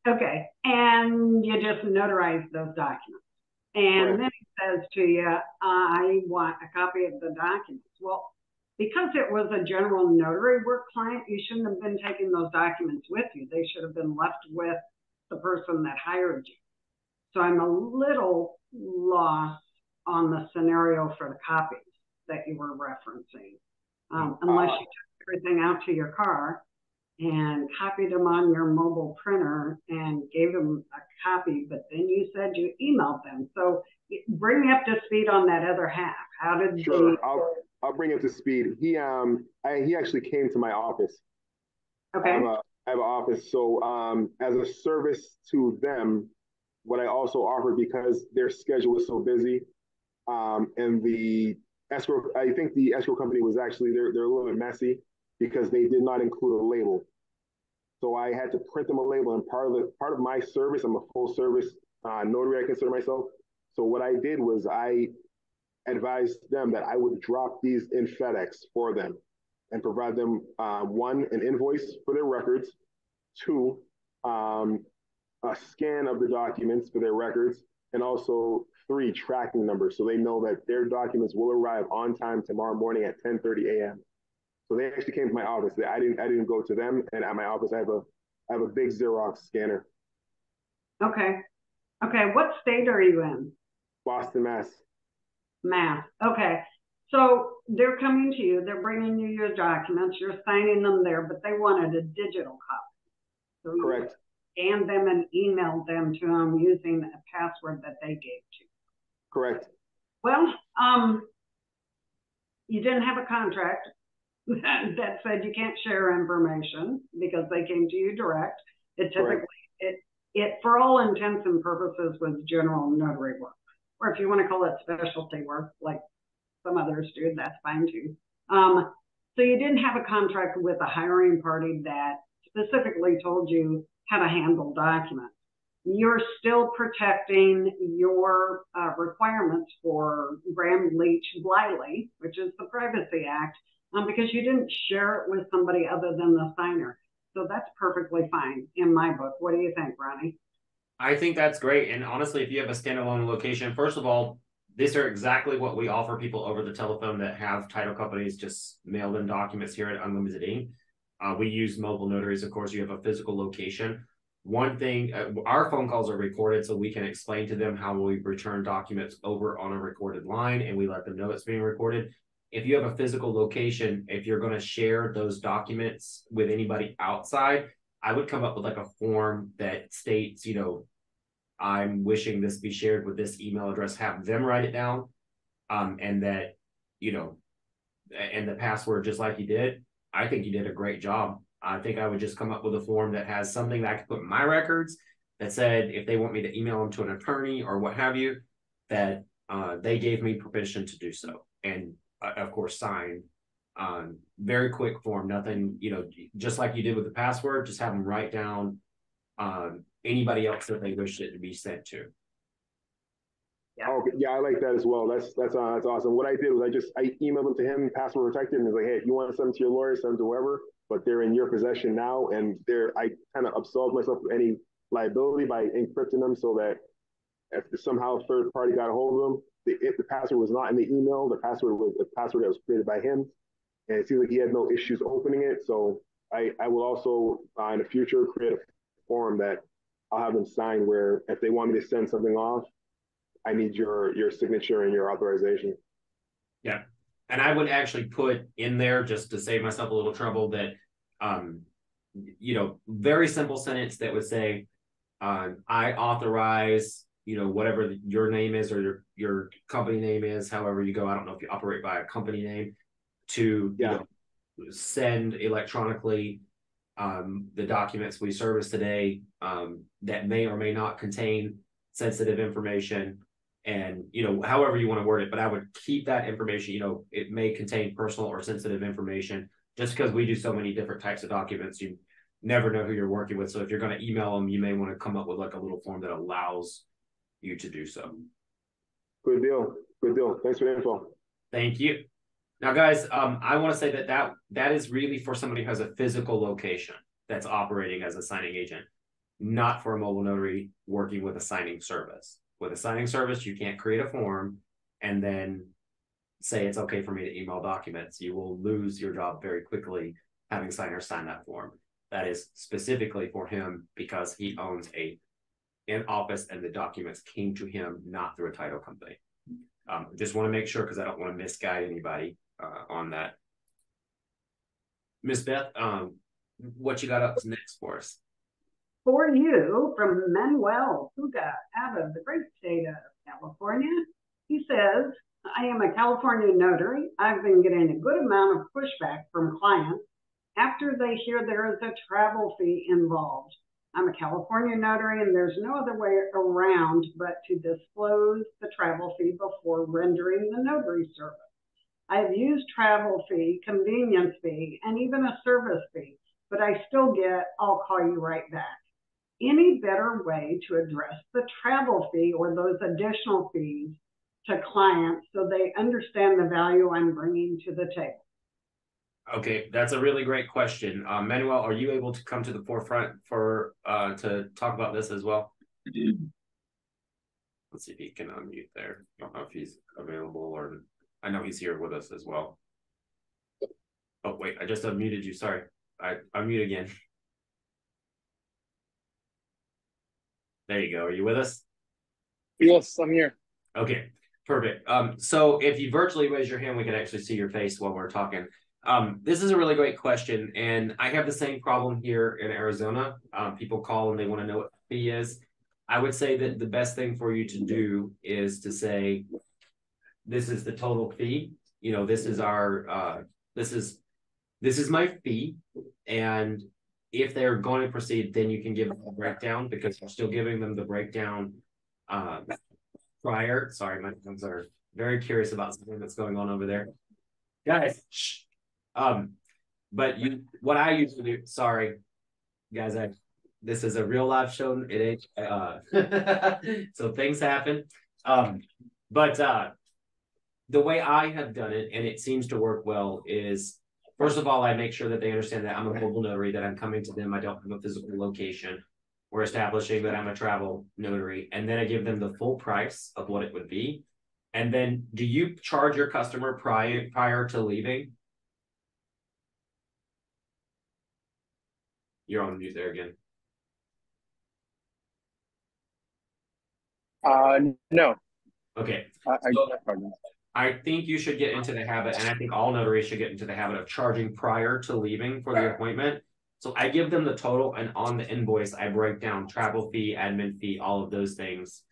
Okay. And you just notarized those documents. And then he says to you, I want a copy of the documents. Well, because it was a general notary work client, you shouldn't have been taking those documents with you. They should have been left with the person that hired you. So I'm a little lost on the scenario for the copies. that you were referencing. Unless you took everything out to your car and copied them on your mobile printer and gave them a copy, but then you said you emailed them. So bring me up to speed on that other half. How did Sure, I'll bring him to speed. He actually came to my office. Okay. I have an office. So as a service to them, what I also offered, because their schedule was so busy, and the escrow, I think the escrow company was actually, they're a little bit messy because they did not include a label. So I had to print them a label, and part of my service, I'm a full service notary, I consider myself. So what I did was I advised them that I would drop these in FedEx for them and provide them, one, an invoice for their records, two, a scan of the documents for their records, and also three, tracking numbers, so they know that their documents will arrive on time tomorrow morning at 10:30 a.m. So they actually came to my office. I didn't go to them, and at my office I have a big Xerox scanner. Okay. Okay. What state are you in? Boston, Mass. Mass. Okay. So they're coming to you, they're bringing you your documents, you're signing them there, but they wanted a digital copy. So Correct. you scanned them and emailed them to them using a password that they gave to you. Correct. Well, you didn't have a contract that said you can't share information because they came to you direct. It typically, it for all intents and purposes was general notary work, or if you want to call it specialty work, like some others do, that's fine too. So you didn't have a contract with a hiring party that specifically told you how to handle documents. You're still protecting your requirements for Graham-Leach-Bliley, which is the Privacy Act, because you didn't share it with somebody other than the signer. So that's perfectly fine in my book. What do you think, Ronnie? I think that's great. And honestly, if you have a standalone location, first of all, these are exactly what we offer people over the telephone that have title companies just mail them documents here at Unlimited Ink. We use mobile notaries. Of course, you have a physical location. One thing, our phone calls are recorded so we can explain to them how we return documents over on a recorded line, and we let them know it's being recorded. If you have a physical location, if you're going to share those documents with anybody outside, I would come up with like a form that states, you know, I'm wishing this be shared with this email address, have them write it down, and that, you know, and the password, just like you did. I think you did a great job. I think I would just come up with a form that has something that I could put in my records that said, if they want me to email them to an attorney or what have you, that they gave me permission to do so. And of course, sign. Very quick form, nothing, you know, just like you did with the password, just have them write down anybody else that they wish it to be sent to. Yeah. Okay, yeah, I like that as well. That's awesome. What I did was I emailed them to him, password protected, and was like, hey, if you want to send them to your lawyer, send them to whoever, but they're in your possession now, and I kind of absolved myself of any liability by encrypting them so that if somehow a third party got a hold of them, the password was not in the email. The password was a password that was created by him, and it seems like he had no issues opening it. So I will also in the future create a form that I'll have them sign where if they want me to send something off, I need your signature and your authorization. Yeah. And I would actually put in there, just to save myself a little trouble, that, you know, very simple sentence that would say, I authorize, you know, whatever your name is or your company name is, however you go. I don't know if you operate by a company name, to you know, send electronically the documents we service today that may or may not contain sensitive information. And, you know, however you want to word it, but I would keep that information, you know, it may contain personal or sensitive information. Just because we do so many different types of documents, you never know who you're working with. So if you're going to email them, you may want to come up with like a little form that allows you to do so. Good deal. Good deal. Thanks for the info. Thank you. Now, guys, I want to say that is really for somebody who has a physical location that's operating as a signing agent, not for a mobile notary working with a signing service. With a signing service, you can't create a form and then say it's okay for me to email documents. You will lose your job very quickly having signers sign that form. That is specifically for him because he owns an office and the documents came to him, not through a title company. Just want to make sure because I don't want to misguide anybody on that. Miss Beth, what you got up next for us? For you, from Manuel Puga out of the great state of California. He says, I am a California notary. I've been getting a good amount of pushback from clients after they hear there is a travel fee involved. I'm a California notary and there's no other way around but to disclose the travel fee before rendering the notary service. I have used travel fee, convenience fee, and even a service fee, but I still get, I'll call you right back. Any better way to address the travel fee or those additional fees to clients so they understand the value I'm bringing to the table? Okay, that's a really great question. Manuel, are you able to come to the forefront for to talk about this as well? Let's see if he can unmute there. I don't know if he's available, or I know he's here with us as well. Oh, wait, I just unmuted you. Sorry. I unmute again. There you go. Are you with us? Yes, I'm here. Okay, perfect. So if you virtually raise your hand, we can actually see your face while we're talking. This is a really great question, and I have the same problem here in Arizona. People call and they want to know what the fee is. I would say that the best thing for you to do is to say, this is the total fee. You know, this is our this is my fee, and if they're going to proceed, then you can give them a breakdown, because you're still giving them the breakdown prior. Sorry, my friends are very curious about something that's going on over there, guys. Shh. But what I usually do. Sorry, guys. This is a real live show. It ain't. So things happen. But the way I have done it, and it seems to work well, is first of all, I make sure that they understand that I'm a mobile notary, that I'm coming to them. I don't have a physical location. We're establishing that I'm a travel notary, and then I give them the full price of what it would be. And then, do you charge your customer prior to leaving? You're on mute there again. No. Okay. I think you should get into the habit, and I think all notaries should get into the habit of charging prior to leaving for the appointment. So I give them the total, and on the invoice, I break down travel fee, admin fee, all of those things,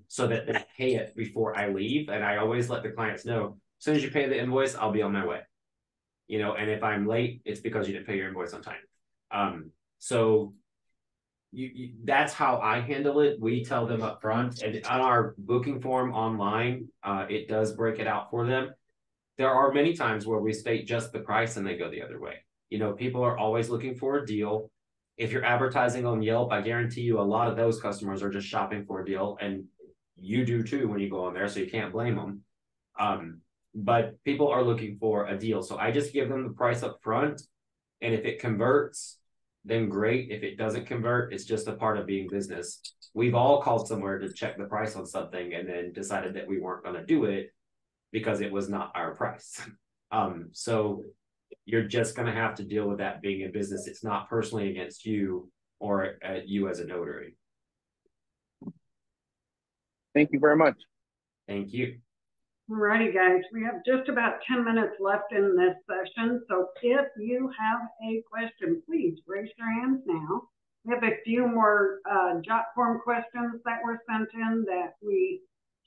so that they pay it before I leave. And I always let the clients know, as soon as you pay the invoice, I'll be on my way. You know, and if I'm late, it's because you didn't pay your invoice on time. So that's how I handle it. We tell them up front, and on our booking form online, it does break it out for them. There are many times where we state just the price and they go the other way. You know, people are always looking for a deal. If you're advertising on Yelp, I guarantee you a lot of those customers are just shopping for a deal, and you do too when you go on there, so you can't blame them. But people are looking for a deal. So I just give them the price up front, and if it converts, then great. If it doesn't convert, it's just a part of being business. We've all called somewhere to check the price on something and then decided that we weren't going to do it because it was not our price. So you're just going to have to deal with that being in business. It's not personally against you or you as a notary. Thank you very much. Thank you. Alrighty, guys, we have just about 10 minutes left in this session. So if you have a question, please raise your hands now. We have a few more jot form questions that were sent in that we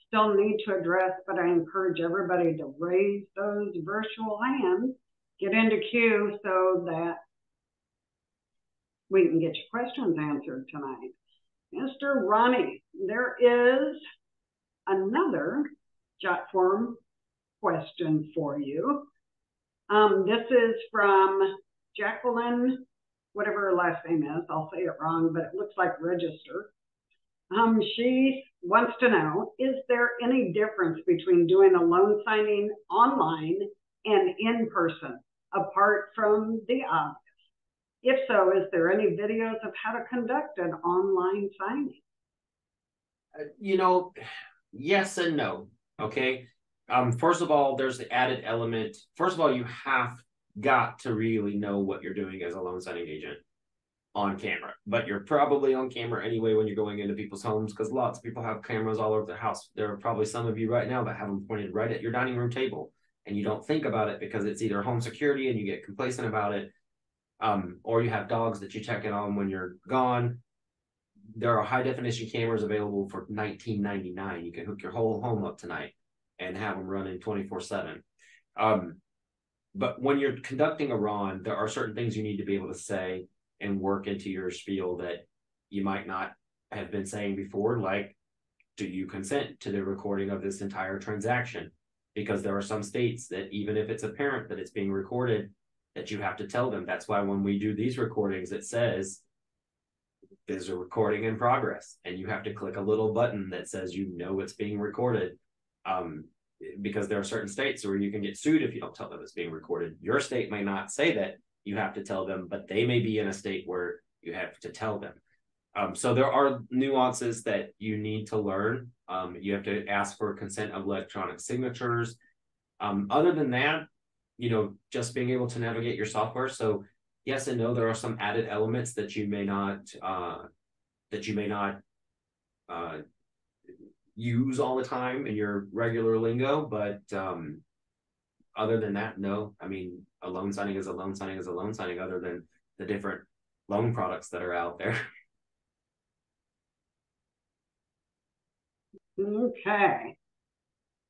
still need to address, but I encourage everybody to raise those virtual hands, get into queue so that we can get your questions answered tonight. Mr. Ronnie, there is another jot form question for you. This is from Jacqueline, whatever her last name is. I'll say it wrong, but it looks like Register. She wants to know, is there any difference between doing a loan signing online and in person, apart from the obvious? If so, is there any videos of how to conduct an online signing? You know, yes and no. Okay. First of all, there's the added element. First of all, you have got to really know what you're doing as a loan signing agent. on camera, but you're probably on camera anyway when you're going into people's homes, because lots of people have cameras all over their house. There are probably some of you right now that have them pointed right at your dining room table, and you don't think about it because it's either home security and you get complacent about it, or you have dogs that you check in on when you're gone. There are high definition cameras available for $19.99. You can hook your whole home up tonight and have them running 24/7. But when you're conducting a RON, there are certain things you need to be able to say and work into your spiel that you might not have been saying before, like, do you consent to the recording of this entire transaction? Because there are some states that even if it's apparent that it's being recorded, that you have to tell them. That's why when we do these recordings, it says there's a recording in progress, and you have to click a little button that says it's being recorded. Because there are certain states where you can get sued if you don't tell them it's being recorded. Your state may not say that you have to tell them, but they may be in a state where you have to tell them. So there are nuances that you need to learn. You have to ask for consent of electronic signatures. Other than that, just being able to navigate your software. So yes and no, there are some added elements that you may not use all the time in your regular lingo, but other than that, no. I mean, a loan signing is a loan signing is a loan signing, other than the different loan products that are out there. Okay.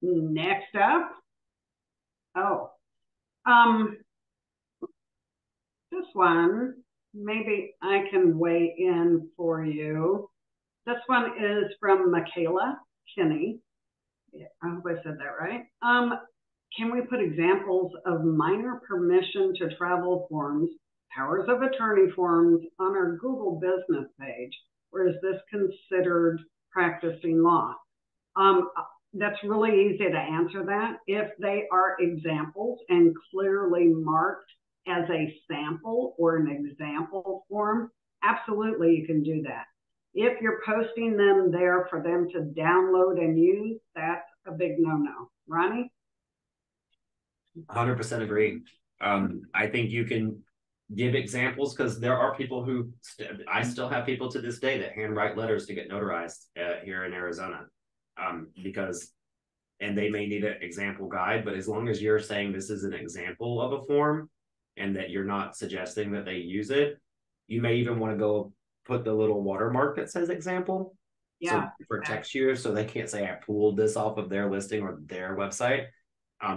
Next up. This one, maybe I can weigh in for you. This one is from Michaela Kinney. Yeah, I hope I said that right. Can we put examples of minor permission to travel forms, powers of attorney forms on our Google business page, or is this considered practicing law? That's really easy to answer that. If they are examples and clearly marked as a sample or an example form, absolutely you can do that. If you're posting them there for them to download and use, that's a big no-no. Ronnie? 100% agree. I think you can give examples, because there are people who, I still have people to this day that handwrite letters to get notarized here in Arizona, and they may need an example guide, but as long as you're saying this is an example of a form and that you're not suggesting that they use it, you may even want to go put the little watermark that says example. Yeah. So it protects you, so they can't say I pulled this off of their listing or their website.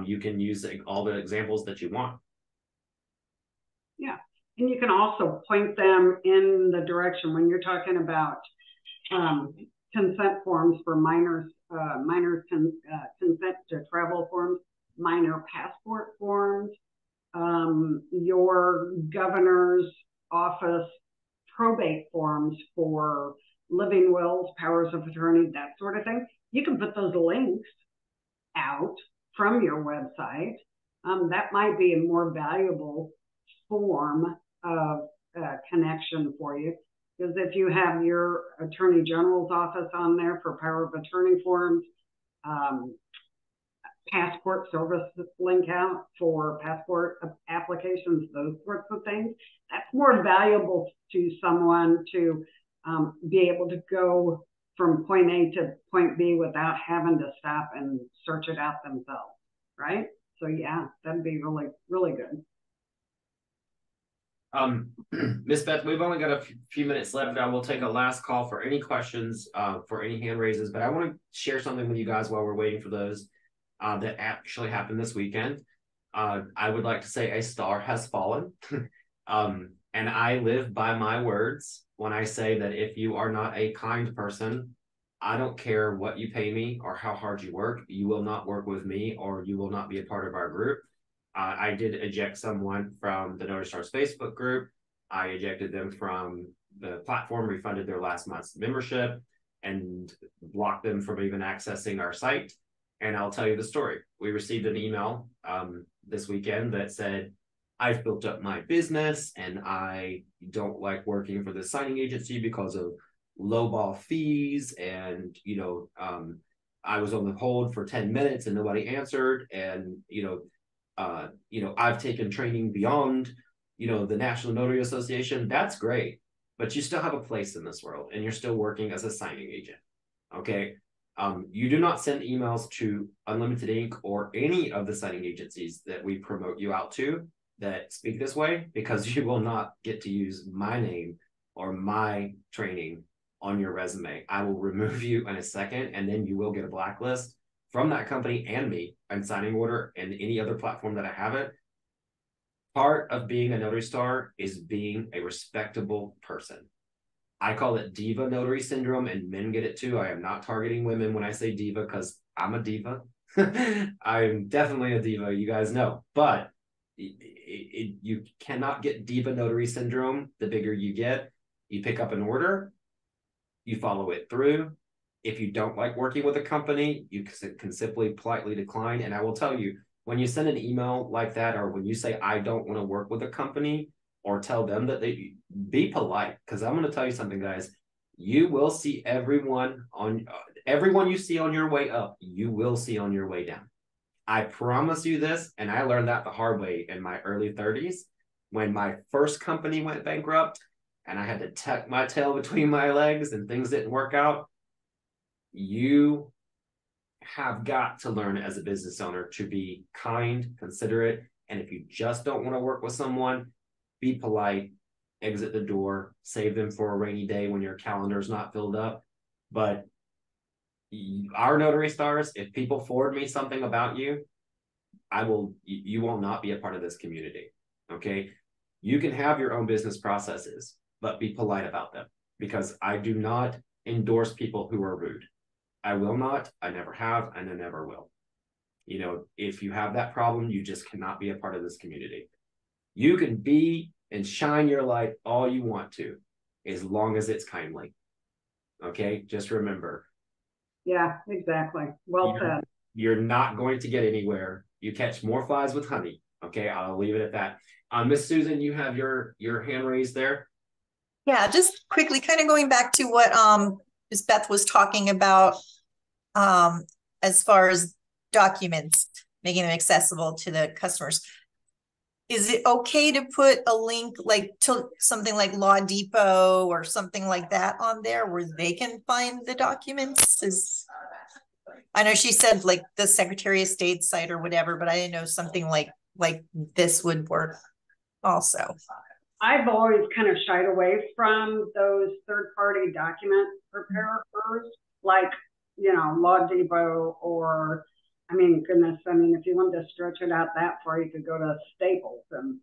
You can use all the examples that you want. Yeah. And you can also point them in the direction when you're talking about consent forms for minors, consent to travel forms, minor passport forms, your governor's office probate forms for living wills, powers of attorney, that sort of thing. You can put those links out from your website. That might be a more valuable form of connection for you, because if you have your attorney general's office on there for power of attorney forms, passport service link out for passport applications, those sorts of things, that's more valuable to someone to be able to go from point A to point B without having to stop and search it out themselves, right? So yeah, that'd be really, really good. Miss Beth, we've only got a few minutes left. I will take a last call for any questions, for any hand raises, but I want to share something with you guys while we're waiting for those that actually happened this weekend. I would like to say a star has fallen. And I live by my words when I say that if you are not a kind person, I don't care what you pay me or how hard you work, you will not work with me or you will not be a part of our group. I did eject someone from the Notary Stars Facebook group. I ejected them from the platform, refunded their last month's membership, and blocked them from even accessing our site. And I'll tell you the story. We received an email this weekend that said, I've built up my business and I don't like working for the signing agency because of lowball fees. And, I was on the hold for 10 minutes and nobody answered. And, I've taken training beyond, the National Notary Association. That's great. but you still have a place in this world and you're still working as a signing agent. Okay. You do not send emails to Unlimited Ink or any of the signing agencies that we promote you out to that speak this way, because you will not get to use my name or my training on your resume. I will remove you in a second, and then you will get a blacklist from that company and me and Signing Order and any other platform that I have it. Part of being a Notary Star is being a respectable person. I call it diva notary syndrome, and men get it too. I am not targeting women when I say diva, because I'm a diva. I'm definitely a diva, you guys know. But you cannot get diva notary syndrome. The bigger you get, you pick up an order, you follow it through. If you don't like working with a company, you can simply politely decline. And I will tell you, when you send an email like that, or when you say, I don't want to work with a company, or tell them that they be polite, because I'm going to tell you something, guys. You will see everyone you see on your way up, you will see on your way down. I promise you this, and I learned that the hard way in my early 30s when my first company went bankrupt and I had to tuck my tail between my legs and things didn't work out. You have got to learn as a business owner to be kind, considerate, and if you just don't want to work with someone, be polite, exit the door, save them for a rainy day when your calendar's not filled up. But our Notary Stars, if people forward me something about you, you will not be a part of this community. Okay. You can have your own business processes, but be polite about them, because I do not endorse people who are rude. I will not, I never have, and I never will. You know, if you have that problem, you just cannot be a part of this community. You can be and shine your light all you want to, as long as it's kindly. Okay, just remember. Yeah, exactly. Well said. You're not going to get anywhere. You catch more flies with honey. Okay, I'll leave it at that. Miss Susan, you have your hand raised there. Yeah, just quickly, kind of going back to what Ms. Beth was talking about, as far as documents, making them accessible to the customers. Is it okay to put a link like to something like Law Depot or something like that on there where they can find the documents? I know she said like the Secretary of State site or whatever, but I didn't know something like this would work also. I've always kind of shied away from those third-party document preparers, like, you know, Law Depot, or, I mean, goodness, I mean, if you wanted to stretch it out that far, you could go to Staples and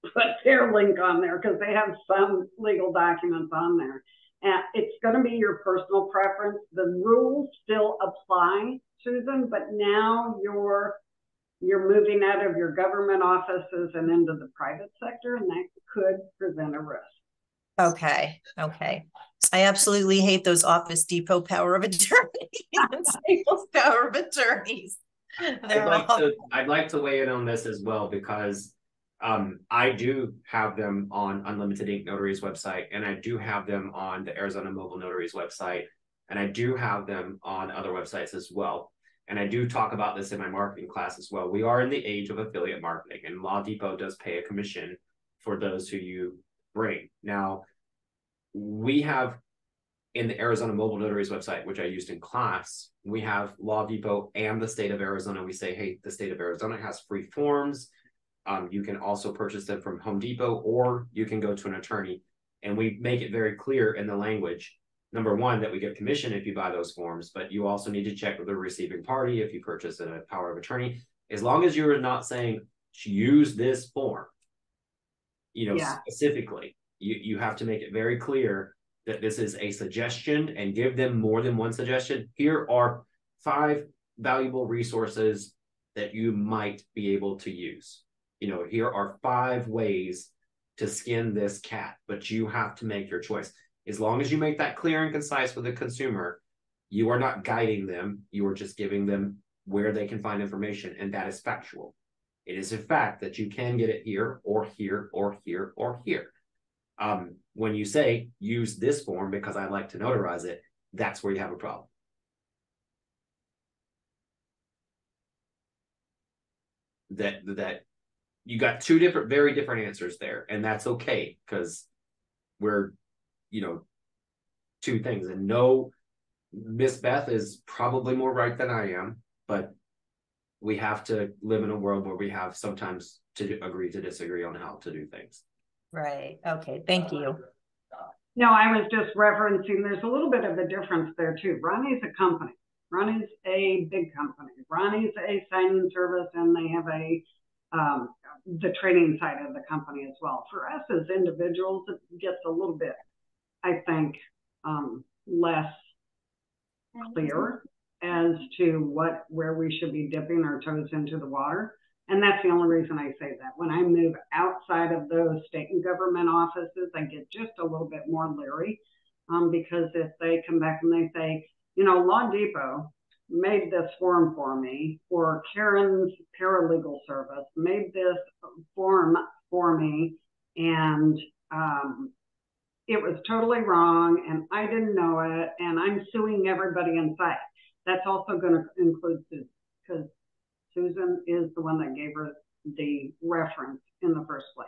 put their link on there, because they have some legal documents on there. And it's going to be your personal preference. The rules still apply, Susan, but now you're moving out of your government offices and into the private sector, and that could present a risk. Okay. I absolutely hate those Office Depot power of attorney and Staples power of attorneys. I'd like to weigh in on this as well, because I do have them on Unlimited Ink Notary's website, and I do have them on the Arizona Mobile Notary's website, and I do have them on other websites as well. And I do talk about this in my marketing class as well. We are in the age of affiliate marketing, and Law Depot does pay a commission for those who you bring. Now, we have in the Arizona Mobile Notary's website, which I used in class, we have Law Depot and the state of Arizona. We say, hey, the state of Arizona has free forms. You can also purchase them from Home Depot, or you can go to an attorney. And we make it very clear in the language, number one, that we get commission if you buy those forms, but you also need to check with the receiving party if you purchase a power of attorney. As long as you're not saying, use this form, you know, specifically, you have to make it very clear that this is a suggestion, and give them more than one suggestion. Here are 5 valuable resources that you might be able to use. You know, here are 5 ways to skin this cat, but you have to make your choice. As long as you make that clear and concise with the consumer, you are not guiding them. You are just giving them where they can find information, and that is factual. It is a fact that you can get it here, or here, or here, or here. When you say, use this form because I like to notarize it, that's where you have a problem. That you got 2 very different answers there, and that's okay, because we're two things. And no, Miss Beth is probably more right than I am, but we have to live in a world where we have sometimes to agree to disagree on how to do things. Right. Okay. Thank you. No, I was just referencing, there's a little bit of a difference there too. Ronnie's a company. Ronnie's a big company. Ronnie's a signing service, and they have the training side of the company as well. For us as individuals, it gets a little bit, I think, less clear as to where we should be dipping our toes into the water. And that's the only reason I say that. When I move outside of those state and government offices, I get just a little bit more leery, because if they come back and they say, Law Depot made this form for me, or Karen's paralegal service made this form for me, and it was totally wrong, and I didn't know it, and I'm suing everybody in sight. That's also going to include Susan, because Susan is the one that gave her the reference in the first place.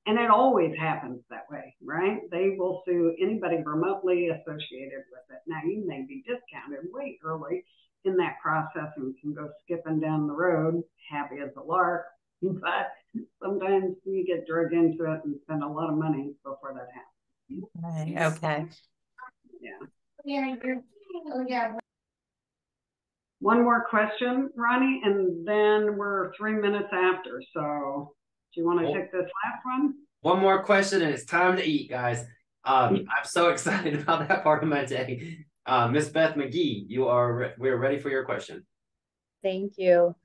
And it always happens that way, right? They will sue anybody remotely associated with it. Now, you may be discounted way early in that process and can go skipping down the road, happy as a lark, but sometimes you get dragged into it and spend a lot of money before that happens. Right. Okay. Yeah. One more question, Ronnie, and then we're 3 minutes after. So do you want to take this last one? One more question, and it's time to eat, guys. I'm so excited about that part of my day. Miss Beth McGee, we're ready for your question. Thank you.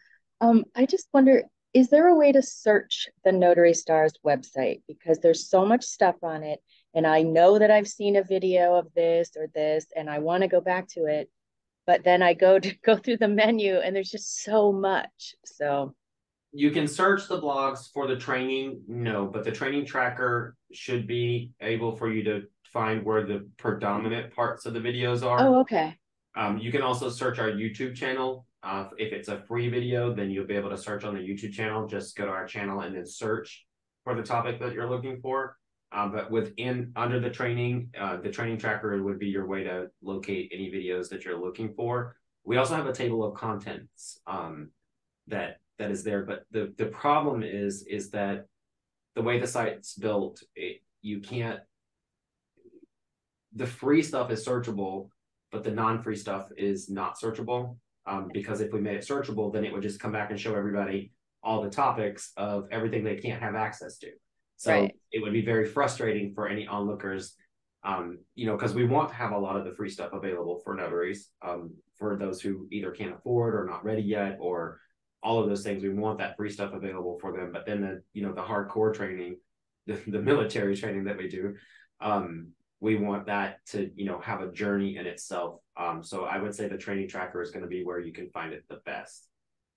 I just wonder, is there a way to search the Notary Stars website? Because there's so much stuff on it, and I know that I've seen a video of this or this, and I want to go back to it, but then I go through the menu, and there's just so much. So you can search the blogs for the training, but the training tracker should be able for you to find where the predominant parts of the videos are. Oh, okay. You can also search our YouTube channel. If it's a free video, then you'll be able to search on the YouTube channel. Just go to our channel and then search for the topic that you're looking for. But under the training tracker would be your way to locate any videos that you're looking for. We also have a table of contents that is there. But the problem is that the way the site's built, you can't. The free stuff is searchable, but the non-free stuff is not searchable. Because if we made it searchable, then it would just come back and show everybody all the topics of everything they can't have access to. So It would be very frustrating for any onlookers, because we want to have a lot of the free stuff available for notaries, for those who either can't afford or not ready yet, or all of those things. We want that free stuff available for them. But then the hardcore training, the military training that we do, we want that to, have a journey in itself. So I would say the training tracker is going to be where you can find it the best.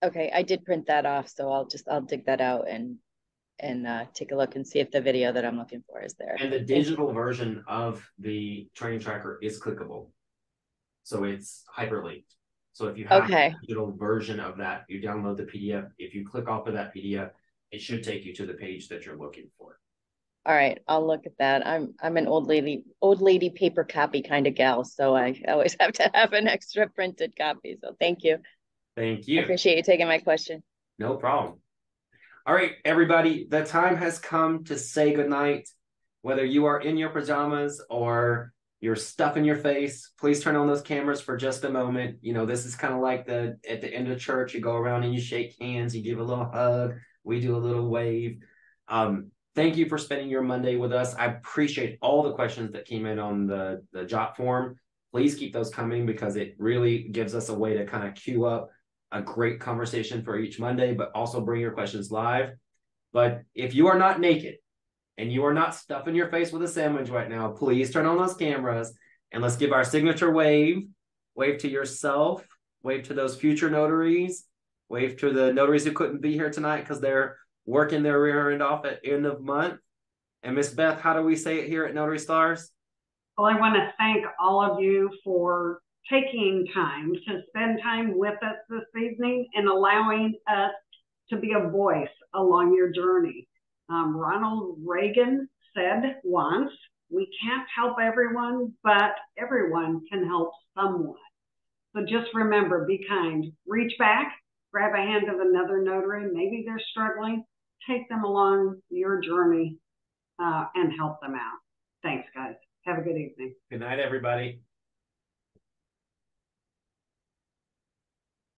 Okay, I did print that off, so I'll dig that out and take a look and see if the video that I'm looking for is there. And the digital version of the training tracker is clickable. So it's hyperlinked. So if you have a digital version of that, you download the PDF. If you click off of that PDF, it should take you to the page that you're looking for. All right, I'll look at that. I'm an old lady paper copy kind of gal, so I always have to have an extra printed copy. So thank you. Thank you. I appreciate you taking my question. No problem. All right, everybody, the time has come to say goodnight. Whether you are in your pajamas or you're stuffing your face, please turn on those cameras for just a moment. This is kind of like at the end of church, you go around and you shake hands, you give a little hug, we do a little wave. Thank you for spending your Monday with us. I appreciate all the questions that came in on the Jot form. Please keep those coming, because it really gives us a way to kind of queue up a great conversation for each Monday, but also bring your questions live. But if you are not naked and you are not stuffing your face with a sandwich right now, please turn on those cameras and let's give our signature wave. Wave to yourself, wave to those future notaries, wave to the notaries who couldn't be here tonight because they're working their rear end off at end of month. And Miss Beth, how do we say it here at Notary Stars? Well, I want to thank all of you for taking time to spend time with us this evening and allowing us to be a voice along your journey. Ronald Reagan said once We can't help everyone, but everyone can help someone. So just remember, be kind. Reach back, grab a hand of another notary. Maybe they're struggling. Take them along your journey and help them out. Thanks, guys. Have a good evening. Good night, everybody.